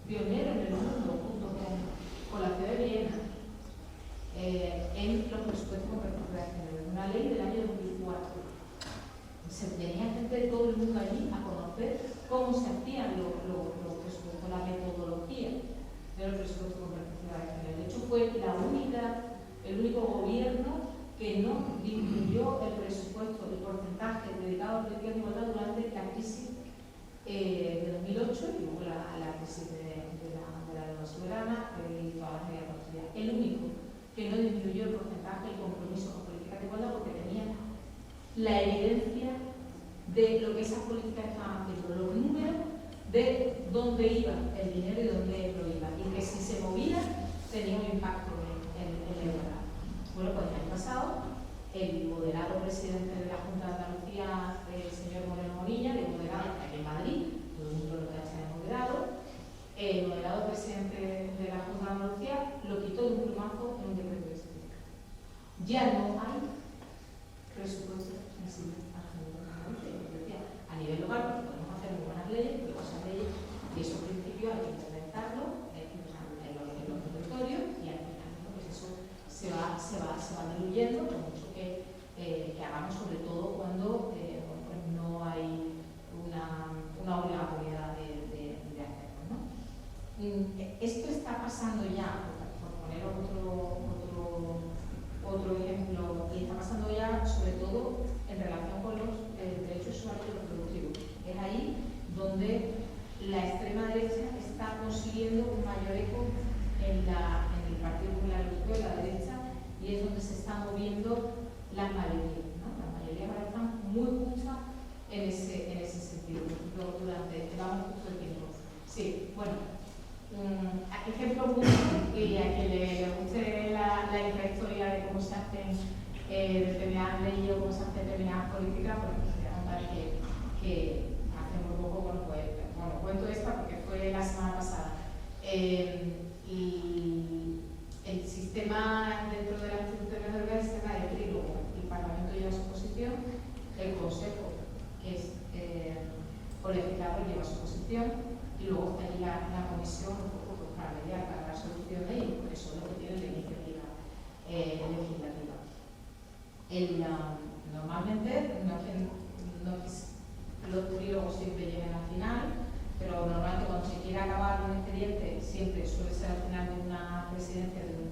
en el mundo, junto con la ciudad de Viena, en los presupuestos con perspectiva de género. Una ley del año 2004. Se tenía gente de todo el mundo allí a conocer cómo se hacían los presupuestos, la metodología de los presupuestos con perspectiva de género. De hecho, fue el único gobierno que no disminuyó el presupuesto, el porcentaje dedicado a políticas de igualdad durante la crisis de 2008 y luego la crisis de la deuda soberana y todas las medidas de austeridad. El único que no disminuyó el porcentaje, el compromiso con políticas de igualdad, porque tenía la evidencia de lo que esas políticas estaban haciendo, los números de dónde iba el dinero y dónde lo iba, y que si se movía tenía un impacto en la igualdad. Bueno, pues el año pasado, el moderado presidente de la Junta de Andalucía, el señor Moreno Morilla, de moderado aquí en Madrid, todo el mundo lo que hace de moderado, el moderado presidente de la Junta de Andalucía lo quitó de un plumazo en un decreto de política. Ya no hay presupuesto sensible a nivel local, porque podemos hacer muy buenas leyes, pero esas leyes y esos principios hay que implementarlos en los territorios y al final pues eso se va diluyendo, por mucho que hagamos, sobre todo cuando no hay una durante, llevamos justo el tiempo. Sí, bueno, ejemplo punto, y a quien le guste la intrahistoria de cómo se hacen determinadas leyes o cómo se hacen determinadas políticas, pues se va a contar que hace muy poco, bueno, pues, cuento esta porque fue la semana pasada. Y el sistema dentro de las instituciones del el sistema de trílogo. El Parlamento lleva su posición, el Consejo, que es colegislador, lleva su posición, y luego está ahí la comisión para mediar, para dar soluciones, y por eso es lo que tiene la iniciativa legislativa. Normalmente no es que los trílogos siempre lleguen al final, pero normalmente cuando se quiere acabar un expediente siempre suele ser al final de una presidencia de un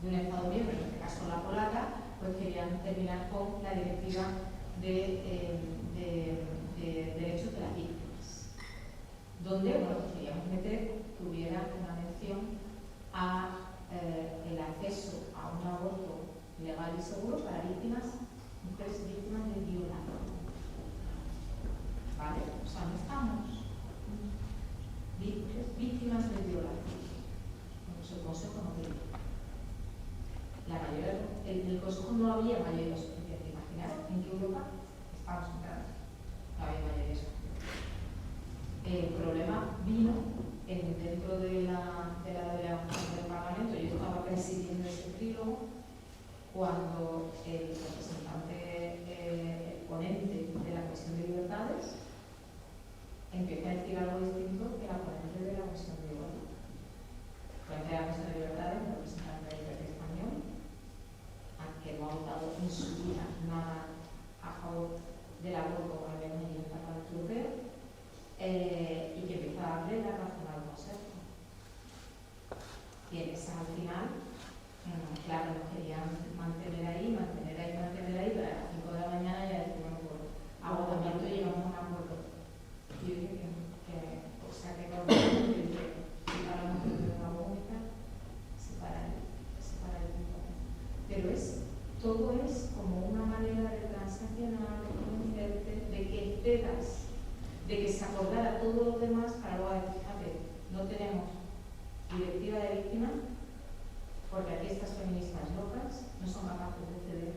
Estado miembro, en este caso la polaca, pues querían terminar con la directiva de derechos de las víctimas, donde queríamos meter que hubiera una mención a el acceso a un aborto legal y seguro para mujeres víctimas de violación. ¿Vale? O sea, no estamos víctimas de violación. Pues el Consejo no tiene. La mayoría, el Consejo no había mayoría suficiente. Imaginaros en qué Europa estamos entrando. No había mayoría suficiente. El problema vino dentro de la delegación del Parlamento. Yo estaba presidiendo ese trílogo cuando el representante, el ponente de la Comisión de Libertades, empieza a decir algo distinto que la ponente de la Comisión de Igualdad. La ponente de la Comisión de Libertades, el representante del PP español, que no ha votado en su vida nada a favor del aborto a nivel en el Parlamento Europeo, y que empieza a darle la razón al Consejo. Y en esa, al final, claro, nos querían mantener ahí, pero a las 5 de la mañana ya decimos, bueno, agotamiento y llegamos a un acuerdo. Y yo dije o sea, que para la mujer de una única, se para el tiempo. Pero todo es como una manera de transaccionar, de que cedas, de que se acordara todo lo demás para luego decir, fíjate, no tenemos directiva de víctimas, porque aquí estas feministas locas no son capaces de ceder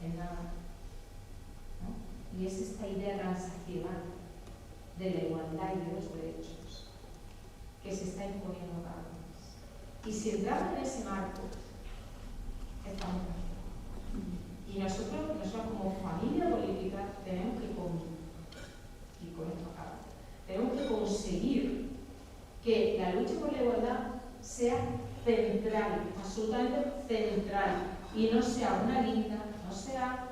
en nada, ¿no? Y es esta idea transaccional de la igualdad y de los derechos que se está imponiendo cada vez. Y si entramos en ese marco, estamos mejor. Y nosotros como familia política tenemos que y con esto acabo, tenemos que conseguir que la lucha por la igualdad sea central, absolutamente central, y no sea una guinda, no sea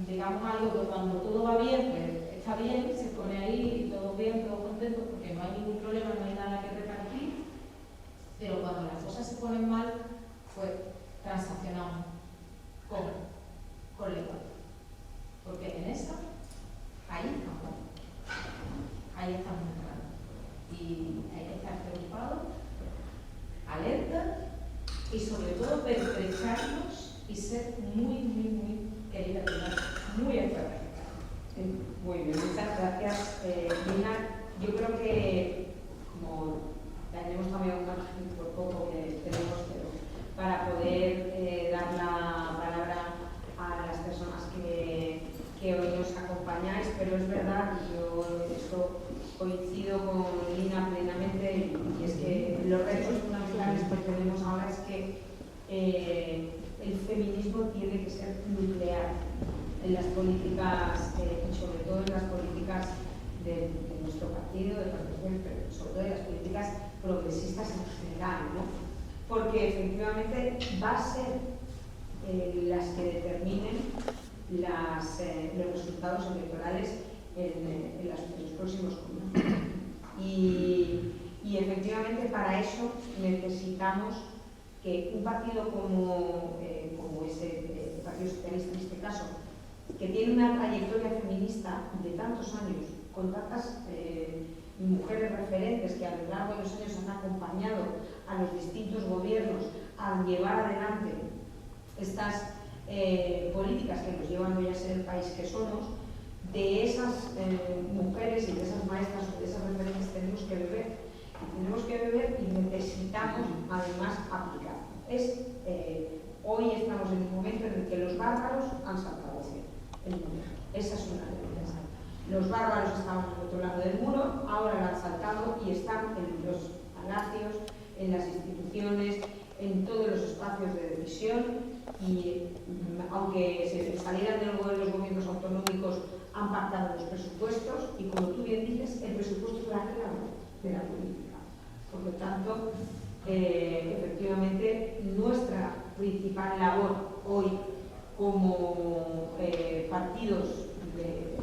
digamos algo que cuando todo va bien, pues está bien, se pone ahí, todo bien, todo contento, porque no hay ningún problema, no hay nada que repartir, pero cuando las cosas se ponen mal, pues transaccionamos con la igualdad. Porque en esa, ahí estamos entrando. Y hay que estar preocupados, alerta y sobre todo pertrecharnos y ser muy queridas, muy enfermas. Muy bien, muchas gracias, Lina. Yo creo que, como tenemos también un margen por poco que tenemos, pero para poder dar la palabra a las personas que hoy nos acompañáis, pero es verdad, yo esto coincido con Lina plenamente, y es que los retos fundamentales que tenemos ahora es que el feminismo tiene que ser nuclear en las políticas, y sobre todo en las políticas de nuestro partido, pero sobre todo en las políticas progresistas en general, ¿no? Porque efectivamente va a ser las que determinen los resultados electorales en los próximos comicios. Y efectivamente para eso necesitamos que un partido como el Partido Socialista en este caso, que tiene una trayectoria feminista de tantos años, con tantas mujeres referentes que a lo largo de los años han acompañado a los distintos gobiernos a llevar adelante estas políticas que nos llevan hoy a ser el país que somos, De esas mujeres y de esas maestras o de esas referentes tenemos que beber. Tenemos que beber y necesitamos además aplicar. Hoy estamos en un momento en el que los bárbaros han saltado hacia el muro. Esa es una realidad. Los bárbaros estaban al otro lado del muro, ahora lo han saltado y están en los palacios, en las instituciones, en todos los espacios de decisión, y aunque se salieran de los gobiernos autonómicos, han pactado los presupuestos y, como tú bien dices, el presupuesto es la regla de la política. Por lo tanto, efectivamente, nuestra principal labor hoy como partidos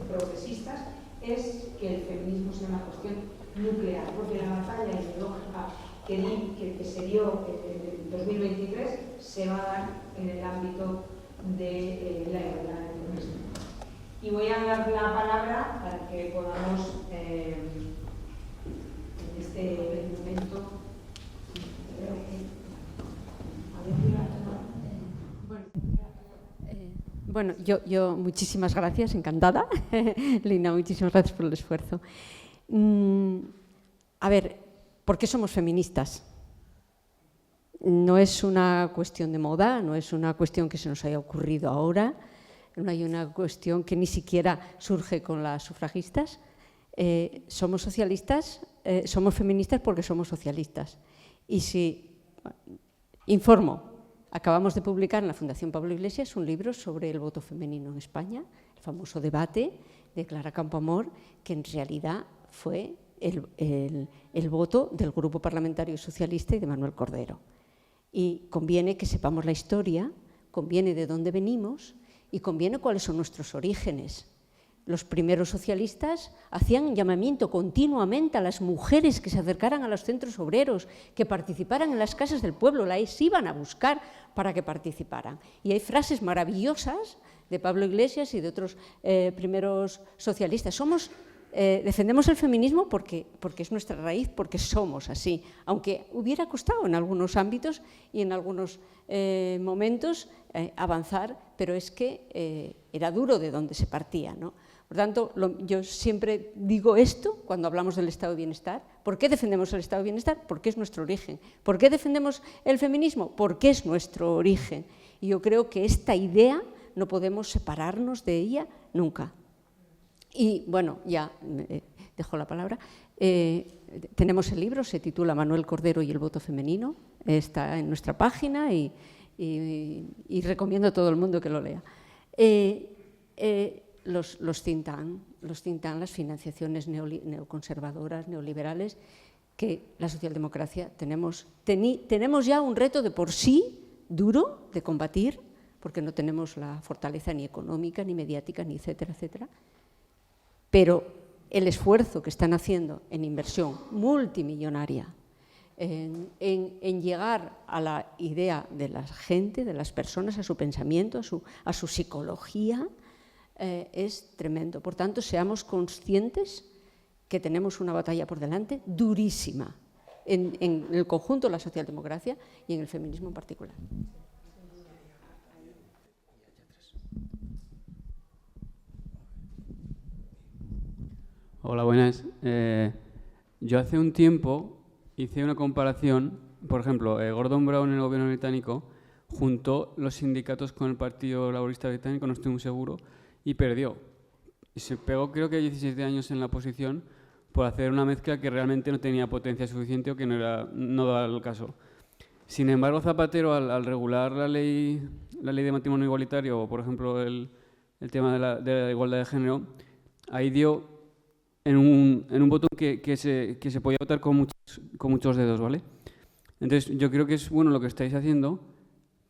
progresistas es que el feminismo sea una cuestión nuclear, porque la batalla ideológica que se dio en 2023 se va a dar en el ámbito de la igualdad de feminismo. Y voy a dar la palabra para que podamos en este momento Bueno, yo muchísimas gracias, encantada. Lina, muchísimas gracias por el esfuerzo. A ver, ¿por qué somos feministas? No es una cuestión de moda, no es una cuestión que se nos haya ocurrido ahora, no hay una cuestión que ni siquiera surge con las sufragistas. Somos socialistas, somos feministas porque somos socialistas. Y si informo, acabamos de publicar en la Fundación Pablo Iglesias un libro sobre el voto femenino en España, el famoso debate de Clara Campoamor, que en realidad fue el voto del Grupo Parlamentario Socialista y de Manuel Cordero. Y conviene que sepamos la historia, conviene de dónde venimos y conviene cuáles son nuestros orígenes. Los primeros socialistas hacían un llamamiento continuamente a las mujeres que se acercaran a los centros obreros, que participaran en las casas del pueblo, las iban a buscar para que participaran. Y hay frases maravillosas de Pablo Iglesias y de otros primeros socialistas. Defendemos el feminismo porque es nuestra raíz, porque somos así, aunque hubiera costado en algunos ámbitos y en algunos momentos avanzar, pero es que era duro de donde se partía, ¿no? Por tanto, yo siempre digo esto cuando hablamos del estado de bienestar. ¿Por qué defendemos el estado de bienestar? Porque es nuestro origen. ¿Por qué defendemos el feminismo? Porque es nuestro origen. Y yo creo que esta idea no podemos separarnos de ella nunca. Y bueno, ya dejo la palabra. Tenemos el libro, se titula Manuel Cordero y el voto femenino. Está en nuestra página y recomiendo a todo el mundo que lo lea. Los think tank, las financiaciones neoconservadoras, neoliberales, que la socialdemocracia tenemos ya un reto de por sí duro de combatir, porque no tenemos la fortaleza ni económica, ni mediática, ni etcétera, etcétera. Pero el esfuerzo que están haciendo en inversión multimillonaria, en llegar a la idea de la gente, de las personas, a su pensamiento, a su psicología, es tremendo. Por tanto, seamos conscientes que tenemos una batalla por delante durísima en el conjunto de la socialdemocracia y en el feminismo en particular. Hola, buenas. Yo hace un tiempo hice una comparación, por ejemplo, Gordon Brown en el gobierno británico juntó los sindicatos con el Partido Laborista Británico, no estoy muy seguro, y perdió. Y se pegó, creo que 17 años en la oposición por hacer una mezcla que realmente no tenía potencia suficiente o que no daba el caso. Sin embargo, Zapatero, al regular la ley de matrimonio igualitario o, por ejemplo, el tema de la igualdad de género, ahí dio en un botón que se podía votar con muchos dedos, ¿vale? Entonces, yo creo que es bueno lo que estáis haciendo,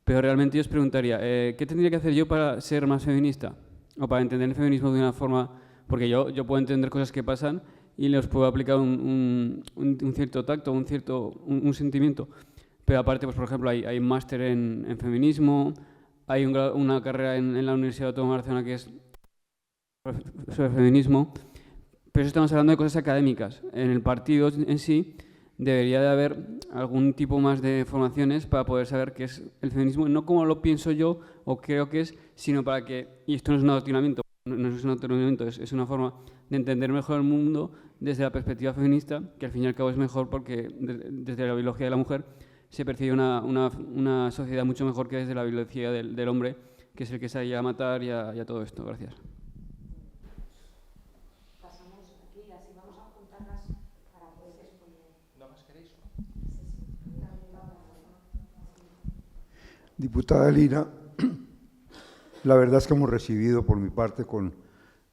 pero realmente yo os preguntaría, ¿qué tendría que hacer yo para ser más feminista? O para entender el feminismo de una forma, porque yo puedo entender cosas que pasan y les puedo aplicar un cierto tacto, un sentimiento. Pero aparte, pues por ejemplo, hay un máster en feminismo, hay una carrera en la Universidad Autónoma de Barcelona que es sobre feminismo, pero eso estamos hablando de cosas académicas. En el partido en sí debería de haber algún tipo más de formaciones para poder saber qué es el feminismo, no como lo pienso yo o creo que es, sino para que, y esto no es un adoctrinamiento, no es un autonombramiento, es una forma de entender mejor el mundo desde la perspectiva feminista, que al fin y al cabo es mejor porque desde la biología de la mujer se percibe una sociedad mucho mejor que desde la biología del hombre, que es el que se a matar y a todo esto. Gracias. Pasamos aquí, así vamos a juntarlas para poder exponer. ¿No más queréis? Diputada Lina, la verdad es que hemos recibido por mi parte con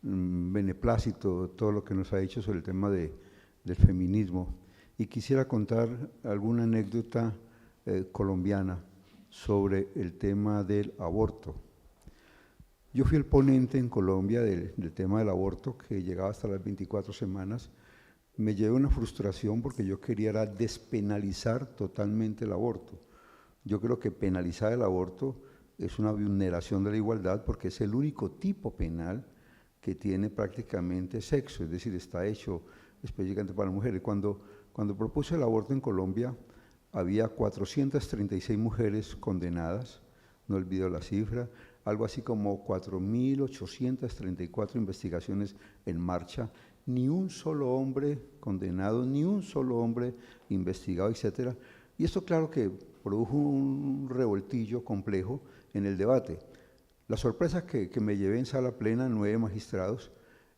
beneplácito todo lo que nos ha dicho sobre el tema del feminismo, y quisiera contar alguna anécdota colombiana sobre el tema del aborto. Yo fui el ponente en Colombia del tema del aborto, que llegaba hasta las 24 semanas. Me llevé una frustración porque yo quería era despenalizar totalmente el aborto. Yo creo que penalizar el aborto es una vulneración de la igualdad porque es el único tipo penal que tiene prácticamente sexo, es decir, está hecho específicamente para mujeres. Cuando propuse el aborto en Colombia, había 436 mujeres condenadas, no olvido la cifra, algo así como 4.834 investigaciones en marcha, ni un solo hombre condenado, ni un solo hombre investigado, etcétera. Y esto claro que produjo un revoltillo complejo en el debate. La sorpresa que me llevé en sala plena, 9 magistrados,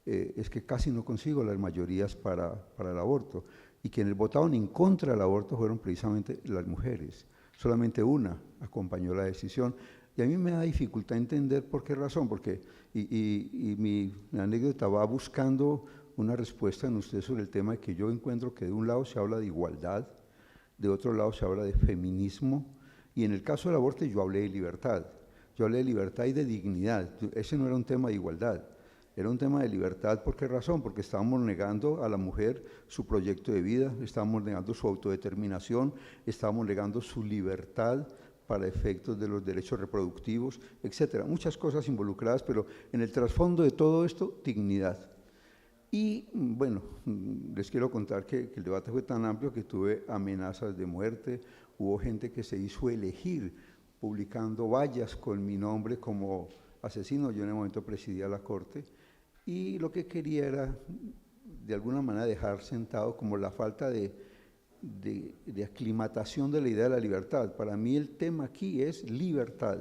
es que casi no consigo las mayorías para el aborto, y quienes votaron en contra del aborto fueron precisamente las mujeres. Solamente una acompañó la decisión, y a mí me da dificultad entender por qué razón, porque mi anécdota va buscando una respuesta en usted sobre el tema de que yo encuentro que de un lado se habla de igualdad, de otro lado se habla de feminismo, y en el caso del aborto yo hablé de libertad. Yo hablé de libertad y de dignidad. Ese no era un tema de igualdad, era un tema de libertad. ¿Por qué razón? Porque estábamos negando a la mujer su proyecto de vida, estábamos negando su autodeterminación, estábamos negando su libertad para efectos de los derechos reproductivos, etcétera. Muchas cosas involucradas, pero en el trasfondo de todo esto, dignidad. Y bueno, les quiero contar que el debate fue tan amplio que tuve amenazas de muerte, hubo gente que se hizo elegir publicando vallas con mi nombre como asesino. Yo en el momento presidía la corte y lo que quería era de alguna manera dejar sentado como la falta de aclimatación de la idea de la libertad. Para mí el tema aquí es libertad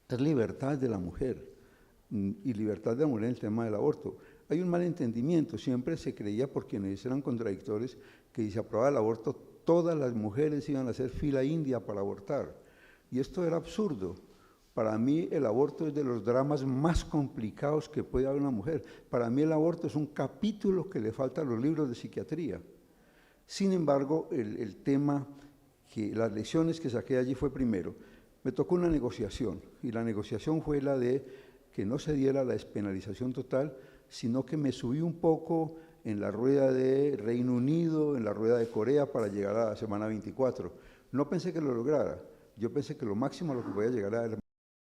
de la mujer, y libertad de la mujer en el tema del aborto. Hay un malentendimiento, siempre se creía por quienes eran contradictores que si se aprobaba el aborto todas las mujeres iban a hacer fila india para abortar, y esto era absurdo. Para mí el aborto es de los dramas más complicados que puede haber una mujer. Para mí el aborto es un capítulo que le falta a los libros de psiquiatría. Sin embargo, el tema, las lecciones que saqué allí fue primero, me tocó una negociación, y la negociación fue la de que no se diera la despenalización total, sino que me subí un poco en la rueda de Reino Unido, en la rueda de Corea, para llegar a la semana 24. No pensé que lo lograra, yo pensé que lo máximo a lo que podía llegar era el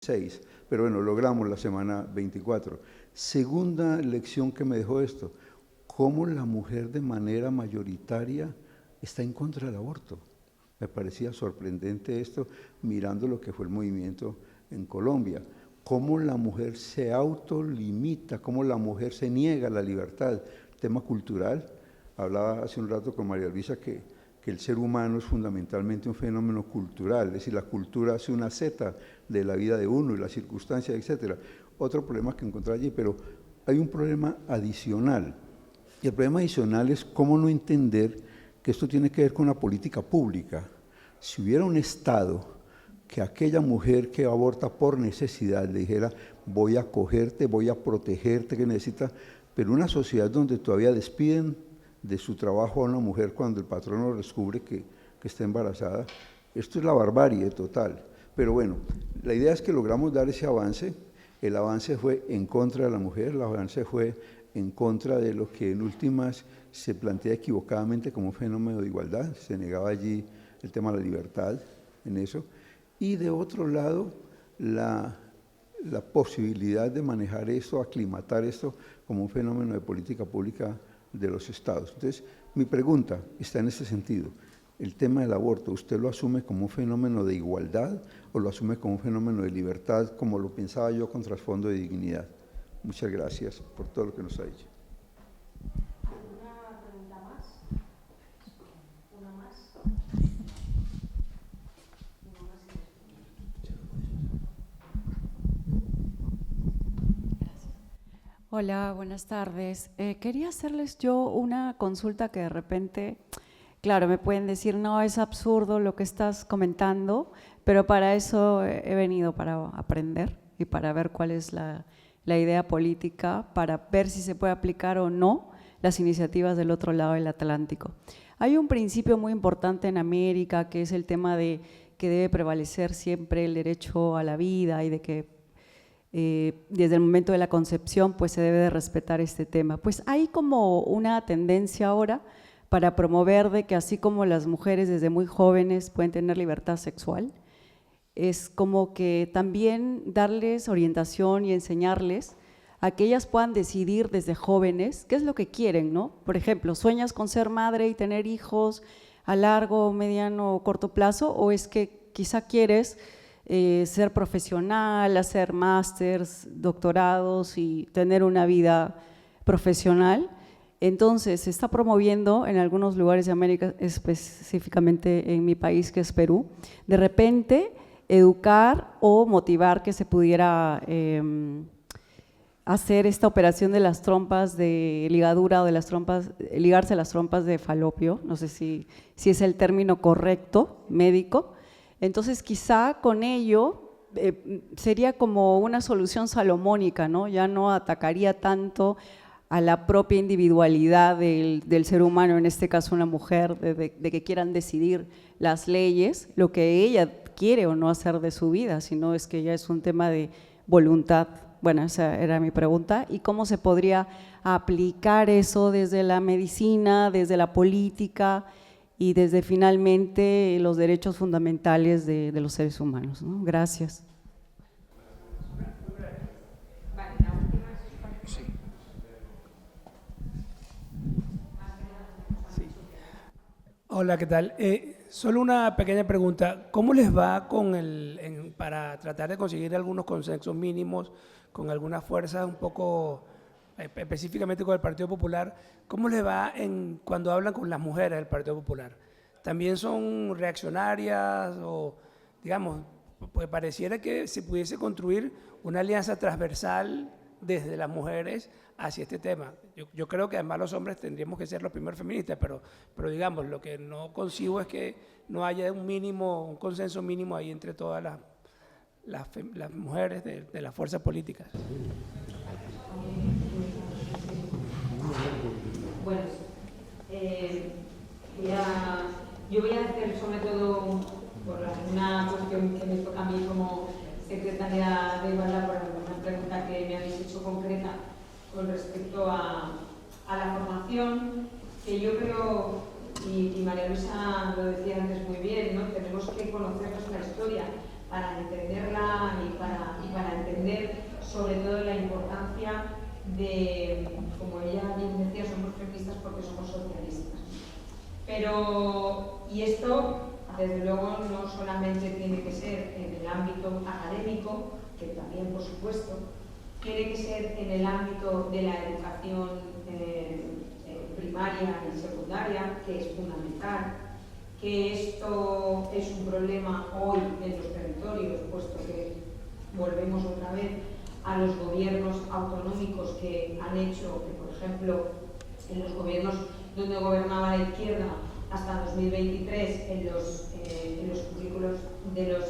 6, pero bueno, logramos la semana 24. Segunda lección que me dejó esto, cómo la mujer de manera mayoritaria está en contra del aborto. Me parecía sorprendente esto, mirando lo que fue el movimiento en Colombia. Cómo la mujer se autolimita, cómo la mujer se niega a la libertad. Tema cultural, hablaba hace un rato con María Luisa que el ser humano es fundamentalmente un fenómeno cultural, es decir, la cultura hace una zeta de la vida de uno y las circunstancias, etcétera. Otro problema que encontré allí, pero hay un problema adicional. Y el problema adicional es cómo no entender que esto tiene que ver con una política pública. Si hubiera un Estado que aquella mujer que aborta por necesidad le dijera, voy a acogerte, voy a protegerte, que necesita, pero una sociedad donde todavía despiden de su trabajo a una mujer cuando el patrono descubre que está embarazada, esto es la barbarie total. Pero bueno, la idea es que logramos dar ese avance. El avance fue en contra de la mujer, el avance fue en contra de lo que en últimas se plantea equivocadamente como un fenómeno de igualdad. Se negaba allí el tema de la libertad en eso. Y de otro lado, la posibilidad de manejar esto, aclimatar esto como un fenómeno de política pública de los estados. Entonces, mi pregunta está en ese sentido. El tema del aborto, ¿usted lo asume como un fenómeno de igualdad o lo asume como un fenómeno de libertad, como lo pensaba yo con trasfondo de dignidad? Muchas gracias por todo lo que nos ha dicho. ¿Alguna pregunta más? ¿Una más? Hola, buenas tardes. Quería hacerles yo una consulta que de repente, claro, me pueden decir, no, es absurdo lo que estás comentando, pero para eso he venido, para aprender y para ver cuál es la idea política, para ver si se puede aplicar o no las iniciativas del otro lado del Atlántico. Hay un principio muy importante en América, que es el tema de que debe prevalecer siempre el derecho a la vida y de que desde el momento de la concepción pues se debe de respetar este tema. Pues hay como una tendencia ahora para promover de que así como las mujeres desde muy jóvenes pueden tener libertad sexual, es como que también darles orientación y enseñarles a que ellas puedan decidir desde jóvenes qué es lo que quieren, ¿no? Por ejemplo, ¿sueñas con ser madre y tener hijos a largo, mediano o corto plazo? ¿O es que quizá quieres ser profesional, hacer másters, doctorados y tener una vida profesional? Entonces, se está promoviendo en algunos lugares de América, específicamente en mi país, que es Perú, de repente educar o motivar que se pudiera hacer esta operación de las trompas de ligadura o de las trompas, ligarse las trompas de falopio, no sé si es el término correcto médico. Entonces, quizá con ello sería como una solución salomónica, ¿no? Ya no atacaría tanto a la propia individualidad del ser humano, en este caso una mujer, de que quieran decidir las leyes, lo que ella quiere o no hacer de su vida, sino es que ya es un tema de voluntad. Bueno, esa era mi pregunta. ¿Y cómo se podría aplicar eso desde la medicina, desde la política y desde finalmente los derechos fundamentales de los seres humanos, ¿no? Gracias. Hola, ¿qué tal? Solo una pequeña pregunta. ¿Cómo les va con para tratar de conseguir algunos consensos mínimos con algunas fuerzas un poco, específicamente con el Partido Popular? ¿Cómo les va cuando hablan con las mujeres del Partido Popular? ¿También son reaccionarias o, digamos, pues pareciera que se pudiese construir una alianza transversal desde las mujeres hacia este tema? Yo creo que además los hombres tendríamos que ser los primeros feministas, pero digamos, lo que no consigo es que no haya un consenso mínimo ahí entre todas las mujeres de las fuerzas políticas. Bueno, yo voy a hacer sobre todo por una cuestión que me toca a mí como secretaria de Igualdad, por una pregunta que me habéis hecho concreta con respecto a la formación, que yo creo, y María Luisa lo decía antes muy bien, ¿no? Tenemos que conocer nuestra historia para entenderla y para entender sobre todo la importancia de, como ella bien decía, somos feministas porque somos socialistas. Pero, y esto desde luego no solamente tiene que ser en el ámbito académico, que también por supuesto, tiene que ser en el ámbito de la educación primaria y secundaria, que es fundamental, que esto es un problema hoy en los territorios, puesto que volvemos otra vez a los gobiernos autonómicos que han hecho que, por ejemplo, en los gobiernos donde gobernaba la izquierda hasta 2023, en los currículos de los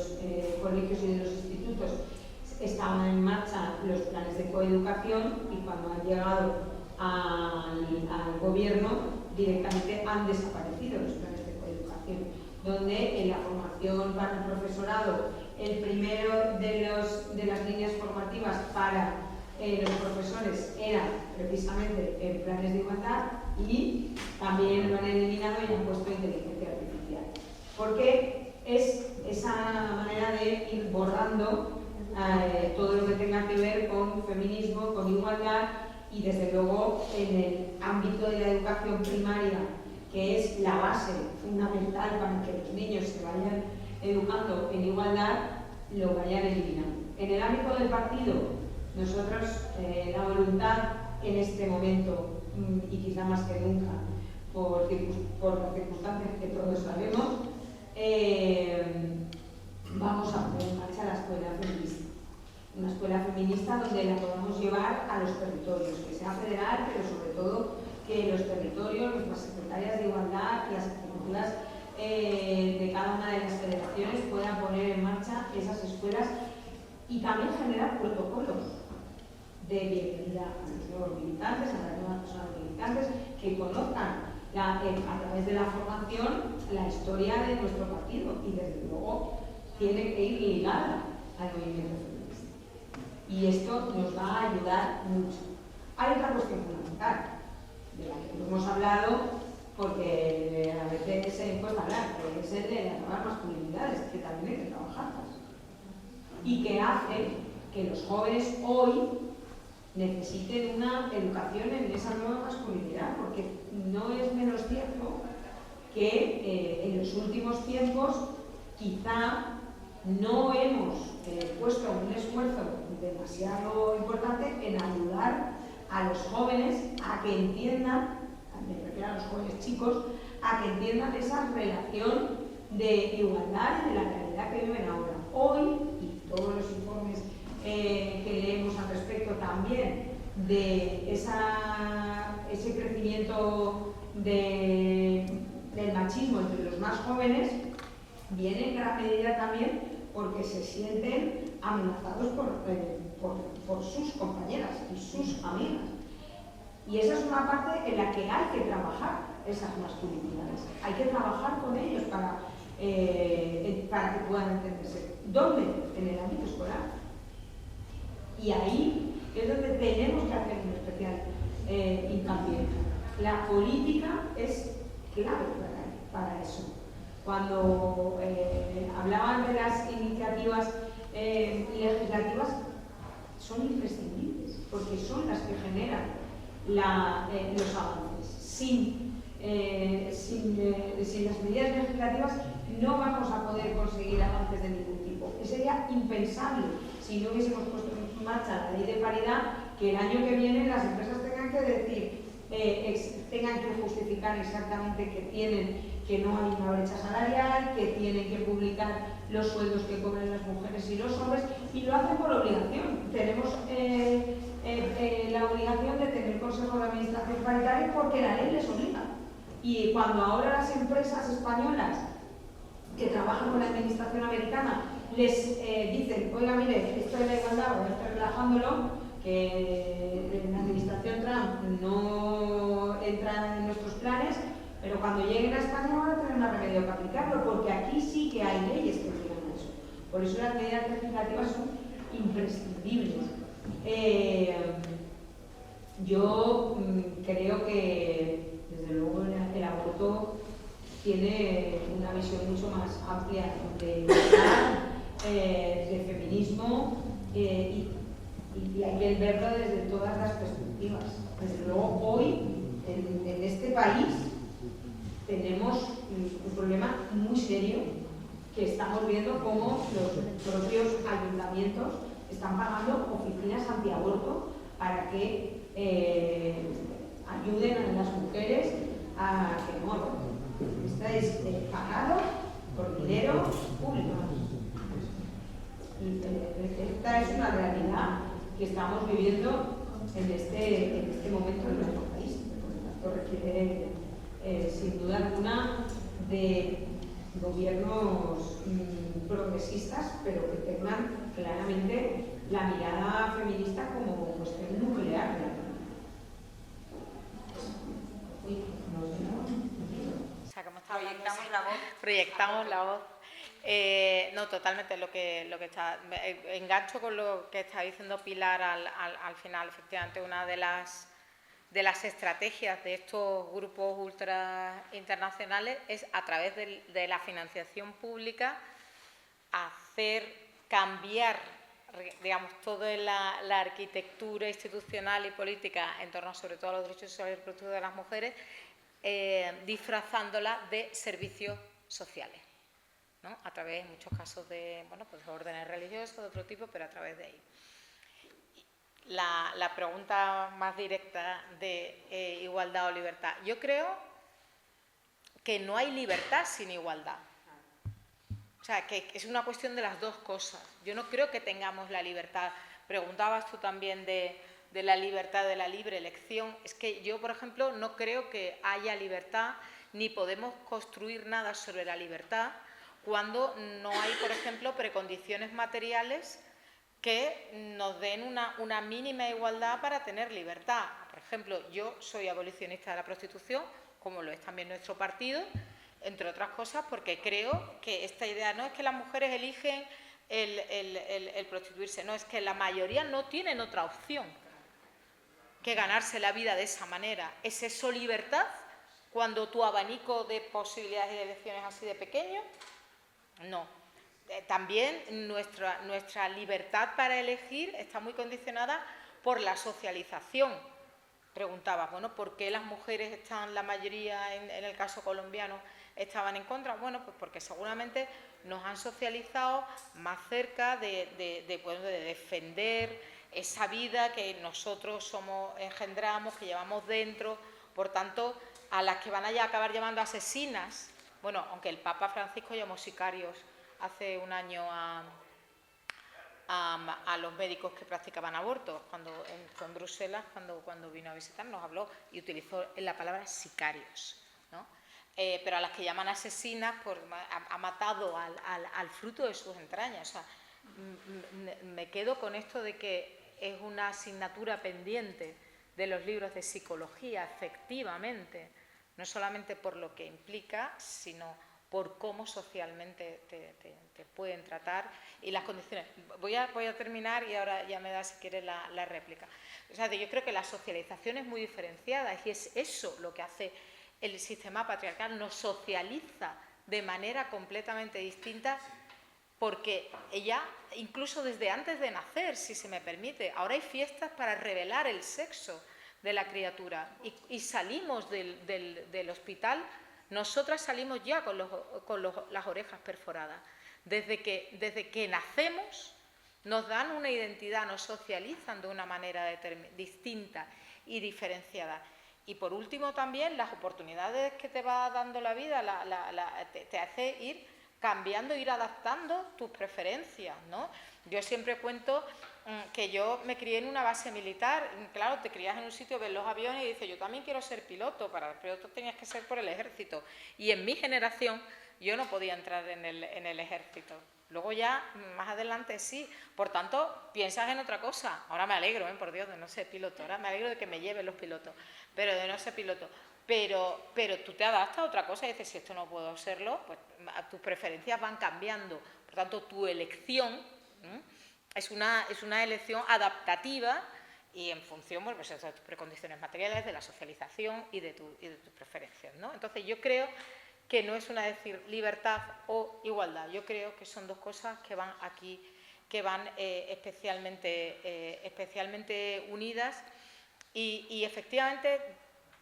colegios y de los institutos estaban en marcha los planes de coeducación, y cuando han llegado al gobierno directamente han desaparecido los planes de coeducación, donde en la formación para el profesorado el primero de las líneas formativas para los profesores era precisamente en planes de igualdad, y también lo han eliminado y han puesto inteligencia artificial, porque es esa manera de ir borrando todo lo que tenga que ver con feminismo, con igualdad, y desde luego en el ámbito de la educación primaria, que es la base fundamental para que los niños se vayan educando en igualdad, lo vayan eliminando. En el ámbito del partido, Nosotros, la voluntad en este momento, y quizá más que nunca, por las circunstancias que todos sabemos, vamos a poner en marcha la escuela feminista. Una escuela feminista donde la podamos llevar a los territorios, que sea federal, pero sobre todo que los territorios, nuestras secretarias de igualdad y las ejecutivas de cada una de las federaciones puedan poner en marcha esas escuelas y también generar protocolos de bienvenida a los nuevos militantes, a las nuevas personas militantes, que conozcan a través de la formación la historia de nuestro partido y desde luego tiene que ir ligada al movimiento feminista. Y esto nos va a ayudar mucho. Hay otra cuestión fundamental, de la que no hemos hablado porque a veces se cuesta hablar, que es el de las nuevas masculinidades, que también hay que trabajarlas. Y que hace que los jóvenes hoy necesiten una educación en esa nueva masculinidad, porque no es menos cierto que en los últimos tiempos quizá no hemos puesto un esfuerzo demasiado importante en ayudar a los jóvenes a que entiendan, me refiero a los jóvenes chicos, a que entiendan esa relación de igualdad y de la realidad que viven ahora. Hoy, y todos los informes que leemos al respecto también, de ese crecimiento del machismo entre los más jóvenes, viene en gran medida también porque se sienten amenazados por sus compañeras y sus amigas. Y esa es una parte en la que hay que trabajar esas masculinidades. Hay que trabajar con ellos para que puedan entenderse. ¿Dónde? En el ámbito escolar. Y ahí es donde tenemos que hacer un especial hincapié. La política es clave para eso. Cuando hablaban de las iniciativas legislativas, son imprescindibles, porque son las que generan los avances. Sin las medidas legislativas no vamos a poder conseguir avances de ningún tipo. Sería impensable si no hubiésemos puesto en marcha la ley de paridad, que el año que viene las empresas tengan que decir, tengan que justificar exactamente que no hay una brecha salarial, que tienen que publicar los sueldos que cobran las mujeres y los hombres, y lo hacen por obligación. Tenemos la obligación de tener consejo de administración paritario porque la ley les obliga. Y cuando ahora las empresas españolas que trabajan con la administración americana les dicen, oiga, mire, esto de la igualdad, voy a estar relajándolo, que la administración Trump no entra en nuestros planes, pero cuando lleguen a España van a tener más remedio que aplicarlo, porque aquí sí que hay leyes que obligan a eso. Por eso las medidas legislativas son imprescindibles. Yo creo que, desde luego, el aborto tiene una visión mucho más amplia de igualdad, de feminismo, y hay que verlo desde todas las perspectivas. Desde luego, hoy, en este país, tenemos un problema muy serio que estamos viendo cómo los propios ayuntamientos están pagando oficinas antiaborto para que ayuden a las mujeres a que no aborten. Esto es pagado por dinero público. Y esta es una realidad que estamos viviendo en este momento en nuestro país. Por lo tanto, requiere sin duda alguna de gobiernos progresistas, pero que tengan claramente la mirada feminista como cuestión nuclear. O sea, como proyectamos la voz. No, totalmente lo que está. Engancho con lo que está diciendo Pilar al final. Efectivamente, una de las estrategias de estos grupos ultra internacionales es, a través de la financiación pública, hacer cambiar, digamos, toda la arquitectura institucional y política en torno sobre todo a los derechos sexuales y reproductivos de las mujeres, disfrazándola de servicios sociales, ¿no? A través, en muchos casos, de órdenes religiosos de otro tipo, pero a través de ahí. la pregunta más directa de igualdad o libertad. Yo creo que no hay libertad sin igualdad. O sea, que es una cuestión de las dos cosas. Yo no creo que tengamos la libertad. Preguntabas tú también de la libertad de la libre elección. Es que yo, por ejemplo, no creo que haya libertad ni podemos construir nada sobre la libertad cuando no hay, por ejemplo, precondiciones materiales que nos den una mínima igualdad para tener libertad. Por ejemplo, yo soy abolicionista de la prostitución, como lo es también nuestro partido, entre otras cosas porque creo que esta idea no es que las mujeres eligen el prostituirse, no, es que la mayoría no tienen otra opción que ganarse la vida de esa manera. ¿Es eso libertad cuando tu abanico de posibilidades y de elecciones es así de pequeño? No. También nuestra libertad para elegir está muy condicionada por la socialización. Preguntabas, bueno, ¿por qué las mujeres están, la mayoría en el caso colombiano, estaban en contra? Bueno, pues porque seguramente nos han socializado más cerca de defender esa vida que nosotros engendramos, que llevamos dentro. Por tanto, a las que van a acabar llamando asesinas, bueno, aunque el Papa Francisco llamó sicarios hace un año a los médicos que practicaban abortos, fue en Bruselas, cuando vino a visitar, nos habló y utilizó la palabra sicarios, ¿no? Pero a las que llaman asesinas, pues, ha matado al fruto de sus entrañas. O sea, me quedo con esto de que es una asignatura pendiente de los libros de psicología, efectivamente, no solamente por lo que implica, sino por cómo socialmente te pueden tratar y las condiciones. Voy a terminar y ahora ya me da, si quieres, la réplica. O sea, yo creo que la socialización es muy diferenciada y es eso lo que hace el sistema patriarcal, nos socializa de manera completamente distinta, porque ella, incluso desde antes de nacer, si se me permite, ahora hay fiestas para revelar el sexo de la criatura y salimos del hospital. Nosotras salimos ya con las orejas perforadas. Desde que nacemos nos dan una identidad, nos socializan de una manera distinta y diferenciada. Y por último también las oportunidades que te va dando la vida te hace ir cambiando, ir adaptando tus preferencias, ¿no? Yo siempre cuento que yo me crié en una base militar. Claro, te crías en un sitio, ves los aviones y dices, yo también quiero ser piloto. Para el piloto tenías que ser por el ejército. Y en mi generación yo no podía entrar en el ejército. Luego ya, más adelante sí. Por tanto, piensas en otra cosa. Ahora me alegro, por Dios, de no ser piloto. Ahora me alegro de que me lleven los pilotos, pero de no ser piloto. Pero tú te adaptas a otra cosa y dices, si esto no puedo serlo, pues tus preferencias van cambiando. Por tanto, tu elección es una elección adaptativa y en función, pues, de tus precondiciones materiales, de la socialización y de tus preferencias, ¿no? Entonces, yo creo que no es decir libertad o igualdad. Yo creo que son dos cosas que van especialmente unidas y efectivamente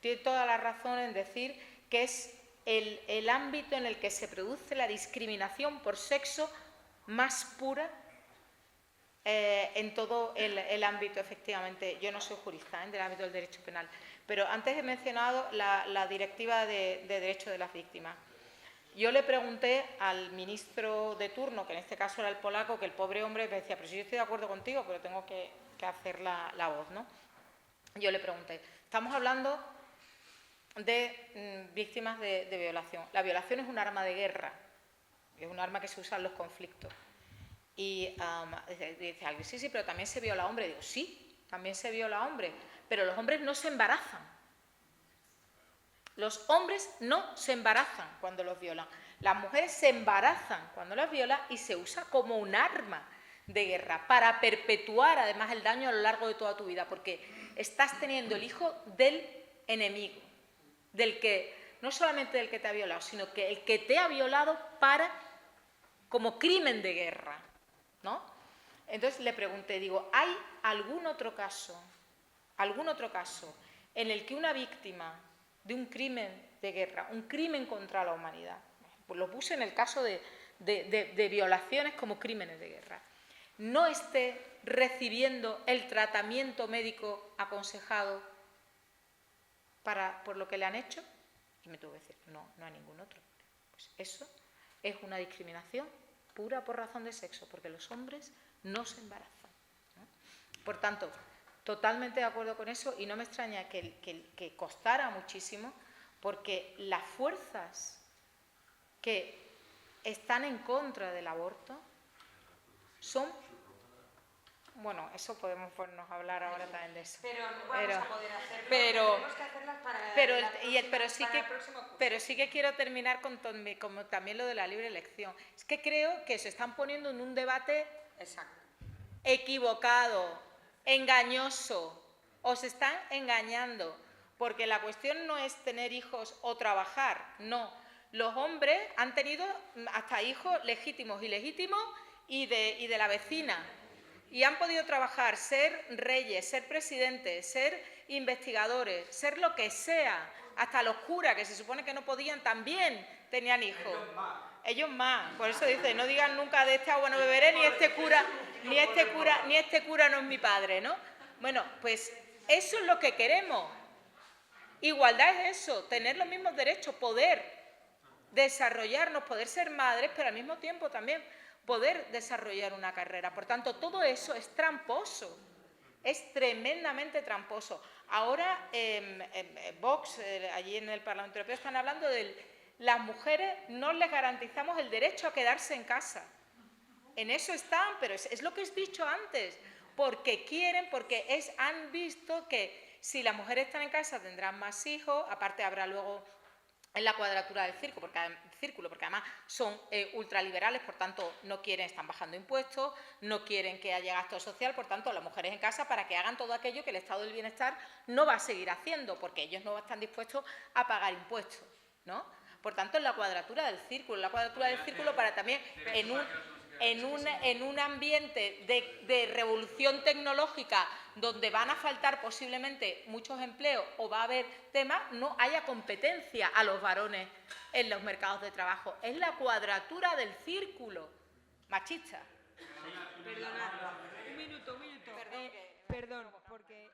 tiene toda la razón en decir que es el ámbito en el que se produce la discriminación por sexo más pura en todo el ámbito, efectivamente. Yo no soy jurista del ámbito del derecho penal, pero antes he mencionado la Directiva de Derechos de las Víctimas. Yo le pregunté al ministro de turno, que en este caso era el polaco, que el pobre hombre me decía, pero si yo estoy de acuerdo contigo, pero tengo que hacer la voz, ¿no? Yo le pregunté, estamos hablando de víctimas de violación. La violación es un arma de guerra, es un arma que se usa en los conflictos. Y dice alguien, sí, pero también se viola a hombres. Digo, sí, también se viola a hombres, pero los hombres no se embarazan. Los hombres no se embarazan cuando los violan. Las mujeres se embarazan cuando las violan y se usa como un arma de guerra para perpetuar además el daño a lo largo de toda tu vida, porque estás teniendo el hijo del enemigo, no solamente del que te ha violado, sino que el que te ha violado como crimen de guerra, ¿no? Entonces le pregunté, digo, ¿hay algún otro caso en el que una víctima de un crimen de guerra, un crimen contra la humanidad, pues lo puse en el caso de violaciones como crímenes de guerra, no esté recibiendo el tratamiento médico aconsejado por lo que le han hecho? Y me tuvo que decir, no hay ningún otro. Pues eso es una discriminación pura por razón de sexo, porque los hombres no se embarazan, ¿no? Por tanto, totalmente de acuerdo con eso, y no me extraña que costara muchísimo, porque las fuerzas que están en contra del aborto son... Bueno, eso podemos ponernos a hablar ahora también de eso. Pero no vamos a poder hacerlo. Pero, tenemos que hacerlas para pero sí que quiero terminar con como también lo de la libre elección. Es que creo que se están poniendo en un debate equivocado, engañoso. Os están engañando, porque la cuestión no es tener hijos o trabajar, no. Los hombres han tenido hasta hijos legítimos, ilegítimos y de la vecina. Y han podido trabajar, ser reyes, ser presidentes, ser investigadores, ser lo que sea. Hasta los curas, que se supone que no podían, también tenían hijos. Ellos más. Por eso dice, no digan nunca de este agua no beberé, ni este cura no es mi padre, ¿no? Bueno, pues eso es lo que queremos. Igualdad es eso, tener los mismos derechos, poder desarrollarnos, poder ser madres, pero al mismo tiempo también poder desarrollar una carrera. Por tanto, todo eso es tramposo, es tremendamente tramposo. Ahora, Vox, allí en el Parlamento Europeo, están hablando de las mujeres no les garantizamos el derecho a quedarse en casa. En eso están, pero es lo que os he dicho antes, porque quieren, porque han visto que si las mujeres están en casa tendrán más hijos, aparte habrá luego en la cuadratura del círculo, porque además son ultraliberales, por tanto no quieren, están bajando impuestos, no quieren que haya gasto social, por tanto las mujeres en casa para que hagan todo aquello que el Estado del Bienestar no va a seguir haciendo, porque ellos no están dispuestos a pagar impuestos, ¿no? Por tanto, en la cuadratura del círculo para también en un ambiente de revolución tecnológica donde van a faltar posiblemente muchos empleos o va a haber temas, no haya competencia a los varones en los mercados de trabajo. Es la cuadratura del círculo machista. Perdona, un minuto. Perdón, porque...